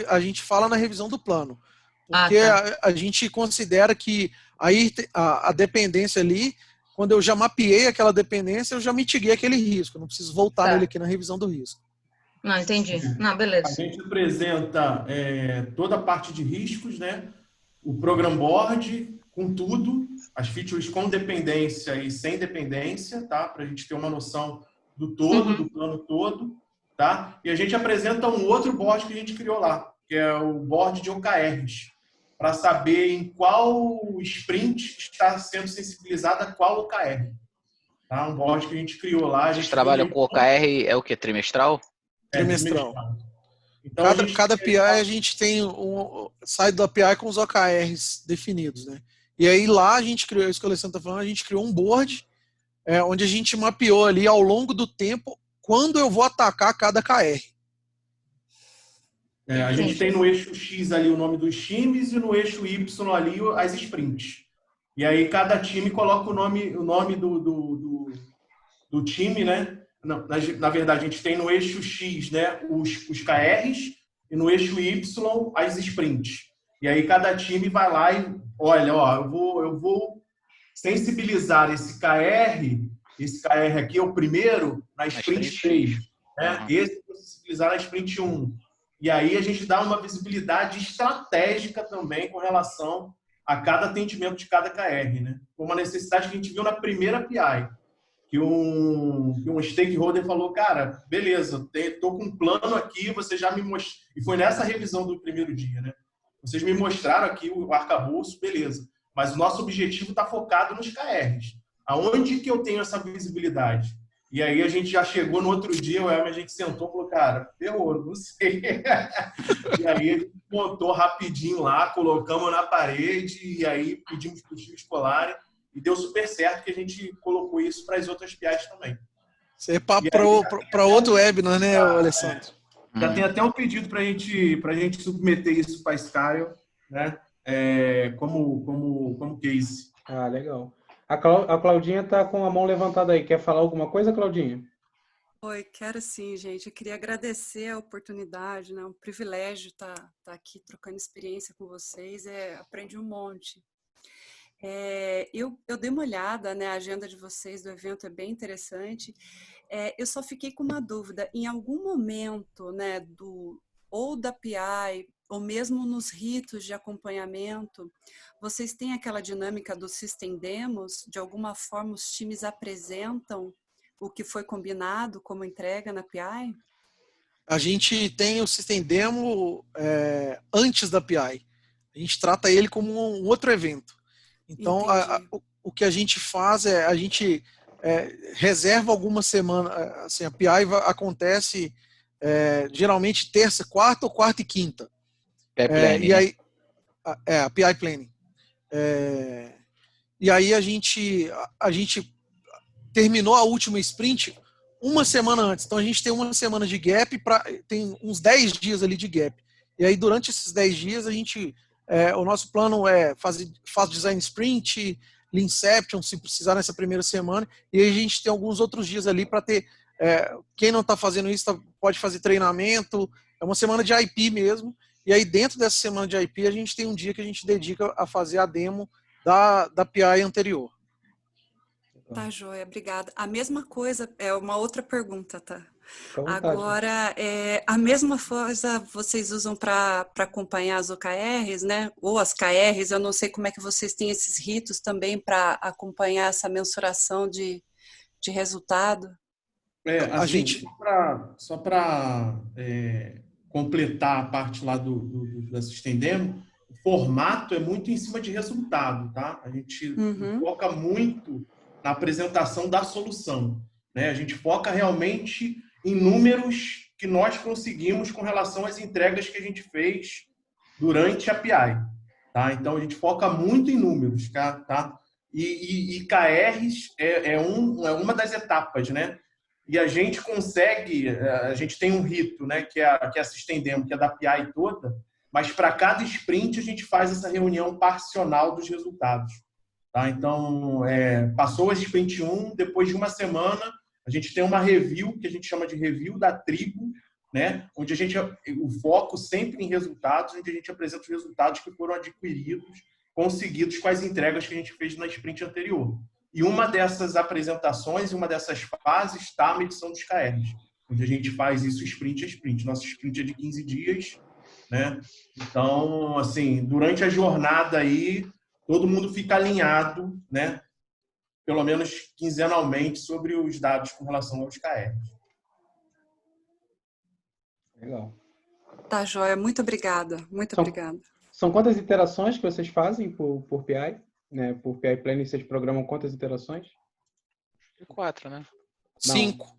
A gente fala na revisão do plano. Porque a gente considera que aí a dependência ali, quando eu já mapeei aquela dependência, eu já mitiguei aquele risco. Eu não preciso voltar nele aqui na revisão do risco. Não, entendi. Não, beleza. A gente apresenta toda a parte de riscos, né? O program board com tudo, as features com dependência e sem dependência, tá? Para a gente ter uma noção do todo, do plano todo, tá? E a gente apresenta um outro board que a gente criou lá, que é o board de OKRs, para saber em qual sprint está sendo sensibilizada qual OKR. Tá? Um board que a gente criou lá. Vocês trabalham com OKR, é o quê? Trimestral? Trimestral. Então, cada PI a gente tem sai da PI com os OKRs definidos, né? E aí lá a gente criou, isso que o Alessandro está falando, a gente criou um board onde a gente mapeou ali ao longo do tempo quando eu vou atacar cada KR. A gente tem no eixo X ali o nome dos times e no eixo Y ali as sprints. E aí cada time coloca o nome do time, né? Na verdade, a gente tem no eixo X, né, os KRs e no eixo Y as sprints. E aí cada time vai lá e olha, ó, eu vou sensibilizar esse KR aqui é o primeiro na sprint 3. né? Esse foi sensibilizar na sprint 1. E aí a gente dá uma visibilidade estratégica também com relação a cada atendimento de cada KR, né? Uma necessidade que a gente viu na primeira PI, que um stakeholder falou, cara, beleza, estou com um plano aqui, você já me mostrou. E foi nessa revisão do primeiro dia, né? Vocês me mostraram aqui o arcabouço, beleza. Mas o nosso objetivo está focado nos KRs. Aonde que eu tenho essa visibilidade? E aí a gente já chegou no outro dia, a gente sentou e falou, cara, ferrou, não sei. E aí a gente montou rapidinho lá, colocamos na parede, e aí pedimos para os times colarem, e deu super certo que a gente colocou isso para as outras PIs também. Isso aí para outro webinar, né, Alessandro? Já tem até um pedido para a gente submeter isso para a Scale, né? Como case. Ah, legal. A Claudinha está com a mão levantada aí. Quer falar alguma coisa, Claudinha? Oi, quero sim, gente. Eu queria agradecer a oportunidade, né? Um privilégio estar aqui trocando experiência com vocês. Aprendi um monte. Eu dei uma olhada, né? A agenda de vocês do evento é bem interessante. Eu só fiquei com uma dúvida. Em algum momento, né, ou da PI, ou mesmo nos ritos de acompanhamento, vocês têm aquela dinâmica do System Demos? De alguma forma, os times apresentam o que foi combinado como entrega na PI? A gente tem o System Demo antes da PI. A gente trata ele como um outro evento. Então, o que a gente faz a gente reserva algumas semanas. Assim, a PI acontece geralmente terça, quarta ou quarta e quinta. E aí, a PI Planning. E aí a gente terminou a última sprint uma semana antes. Então a gente tem uma semana de gap, tem uns 10 dias ali de gap. E aí durante esses 10 dias o nosso plano faz design sprint, Leanception, se precisar nessa primeira semana. E aí a gente tem alguns outros dias ali para ter. Quem não está fazendo isso pode fazer treinamento. É uma semana de IP mesmo. E aí, dentro dessa semana de IP, a gente tem um dia que a gente dedica a fazer a demo da PI anterior. Tá, joia, obrigada. A mesma coisa, uma outra pergunta, tá? Agora, a mesma coisa vocês usam para acompanhar as OKRs, né? Ou as KRs, eu não sei como é que vocês têm esses ritos também para acompanhar essa mensuração de resultado. Só para completar a parte lá do System Demo, o formato é muito em cima de resultado, tá? A gente foca muito na apresentação da solução, né? A gente foca realmente em números que nós conseguimos com relação às entregas que a gente fez durante a PI, tá? Então, a gente foca muito em números, tá? E KRs é uma das etapas, né? E a gente consegue, a gente tem um rito, né, que é a System Demo, que é da PI toda, mas para cada sprint a gente faz essa reunião parcial dos resultados. Tá? Então, passou a sprint 1, depois de uma semana, a gente tem uma review, que a gente chama de review da tribo, né, onde o foco sempre em resultados, onde a gente apresenta os resultados que foram adquiridos, conseguidos com as entregas que a gente fez na sprint anterior. E uma dessas apresentações, uma dessas fases, está a medição dos KRs, onde a gente faz isso sprint a sprint. Nosso sprint é de 15 dias, né? Então, assim, durante a jornada aí, todo mundo fica alinhado, né? Pelo menos quinzenalmente, sobre os dados com relação aos KRs. legal. Tá, joia. Muito obrigada. Muito obrigada. São quantas iterações que vocês fazem por PI? Né? Por PI Planning, vocês programam quantas iterações? 4, né? 5.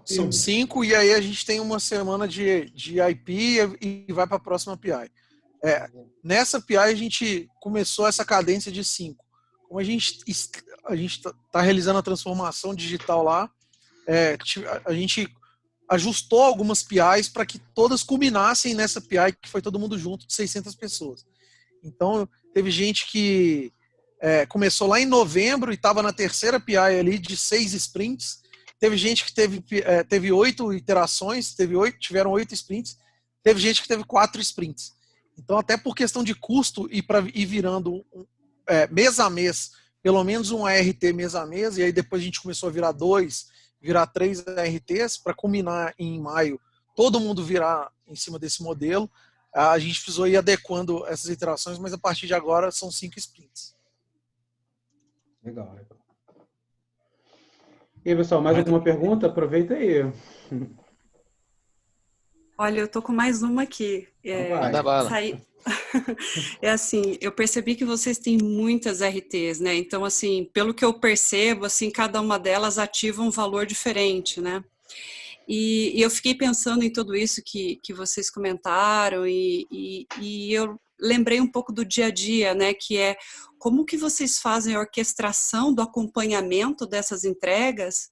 São 5 e aí a gente tem uma semana de IP e vai para a próxima PI. Nessa PI a gente começou essa cadência de 5. Como a gente está realizando a transformação digital lá, a gente ajustou algumas PIs para que todas culminassem nessa PI que foi todo mundo junto, de 600 pessoas. Então, teve gente que começou lá em novembro e estava na terceira PI ali de 6 sprints. Teve gente que teve 8 iterações, tiveram 8 sprints. Teve gente que teve 4 sprints. Então, até por questão de custo e para ir virando mês a mês, pelo menos um ART mês a mês, e aí depois a gente começou a virar 2, virar 3 RTs, para culminar em maio, todo mundo virar em cima desse modelo. A gente precisou ir adequando essas iterações, mas a partir de agora são 5 sprints. Legal, legal. E aí, pessoal, mais alguma pergunta? Aproveita aí. Olha, eu tô com mais uma aqui. Manda bala. É assim, eu percebi que vocês têm muitas RTs, né? Então, assim, pelo que eu percebo, assim, cada uma delas ativa um valor diferente, né? E eu fiquei pensando em tudo isso que vocês comentaram e eu lembrei um pouco do dia a dia, né? Que é como que vocês fazem a orquestração do acompanhamento dessas entregas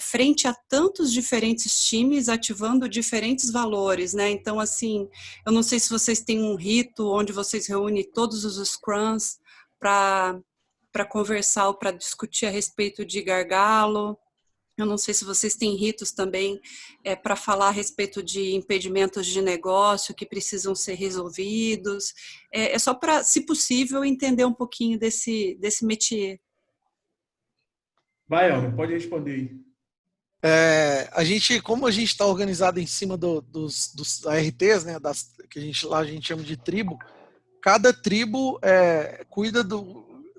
frente a tantos diferentes times ativando diferentes valores, né? Então, assim, eu não sei se vocês têm um rito onde vocês reúnem todos os scrums para conversar ou para discutir a respeito de gargalo. Eu não sei se vocês têm ritos também para falar a respeito de impedimentos de negócio que precisam ser resolvidos. É só para, se possível, entender um pouquinho desse métier. Vai, Elmer, pode responder aí. Como a gente está organizado em cima dos ARTs, né, que a gente chama de tribo, cada tribo cuida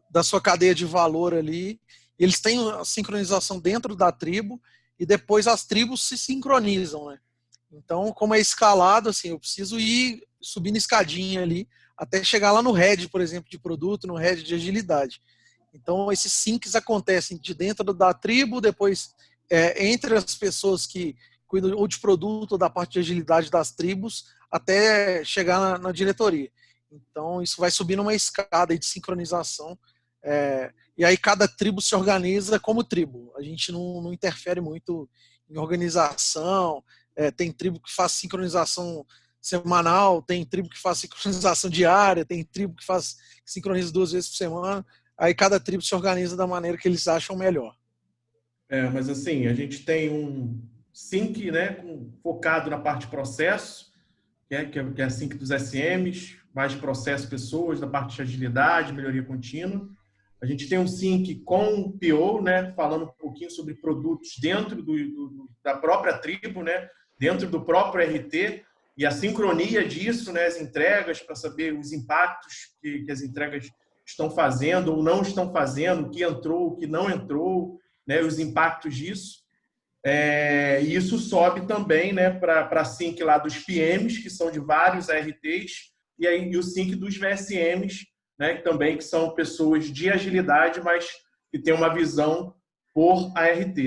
da sua cadeia de valor ali. Eles têm a sincronização dentro da tribo e depois as tribos se sincronizam, né? Então, como é escalado, assim, eu preciso ir subindo escadinha ali até chegar lá no head, por exemplo, de produto, no head de agilidade. Então, esses syncs acontecem de dentro da tribo, depois entre as pessoas que cuidam ou de produto ou da parte de agilidade das tribos, até chegar na diretoria. Então, isso vai subindo uma escada de sincronização. E aí cada tribo se organiza como tribo. A gente não interfere muito em organização. Tem tribo que faz sincronização semanal, tem tribo que faz sincronização diária, tem tribo que sincroniza 2 vezes por semana. Aí cada tribo se organiza da maneira que eles acham melhor. Mas assim, a gente tem um sync, né, focado na parte de processo, que é a sync dos SMs, mais processo pessoas, da parte de agilidade, melhoria contínua. A gente tem um sync com o PO, né, falando um pouquinho sobre produtos dentro da própria tribo, né, dentro do próprio RT, e a sincronia disso, né, as entregas, para saber os impactos que as entregas estão fazendo ou não estão fazendo, o que entrou, o que não entrou, né, os impactos disso. E isso sobe também, né, para a sync lá dos PMs, que são de vários ARTs, e o sync dos VSMs, né, que são pessoas de agilidade, mas que tem uma visão por ART.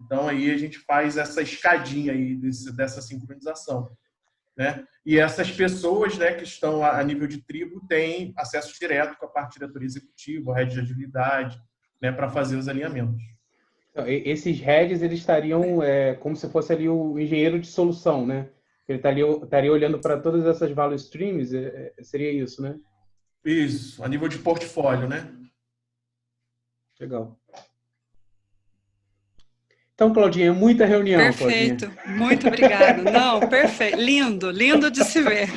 Então, aí a gente faz essa escadinha aí dessa sincronização, né? E essas pessoas, né, que estão a nível de tribo têm acesso direto com a parte de diretoria executiva, a rede de agilidade, né, para fazer os alinhamentos. Esses heads, eles estariam como se fosse ali o engenheiro de solução, né? Ele estaria olhando para todas essas value streams, seria isso, né? Isso, a nível de portfólio, né? Legal. Então, Claudinha, muita reunião. Perfeito, Claudinha. muito obrigada. Não, perfeito, lindo de se ver.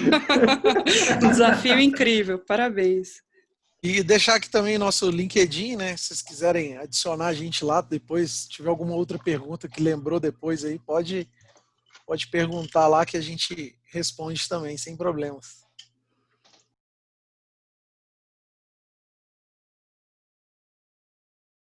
Um desafio incrível, parabéns. E deixar aqui também nosso LinkedIn, né? Se vocês quiserem adicionar a gente lá depois, se tiver alguma outra pergunta que lembrou depois aí, pode perguntar lá que a gente responde também, sem problemas.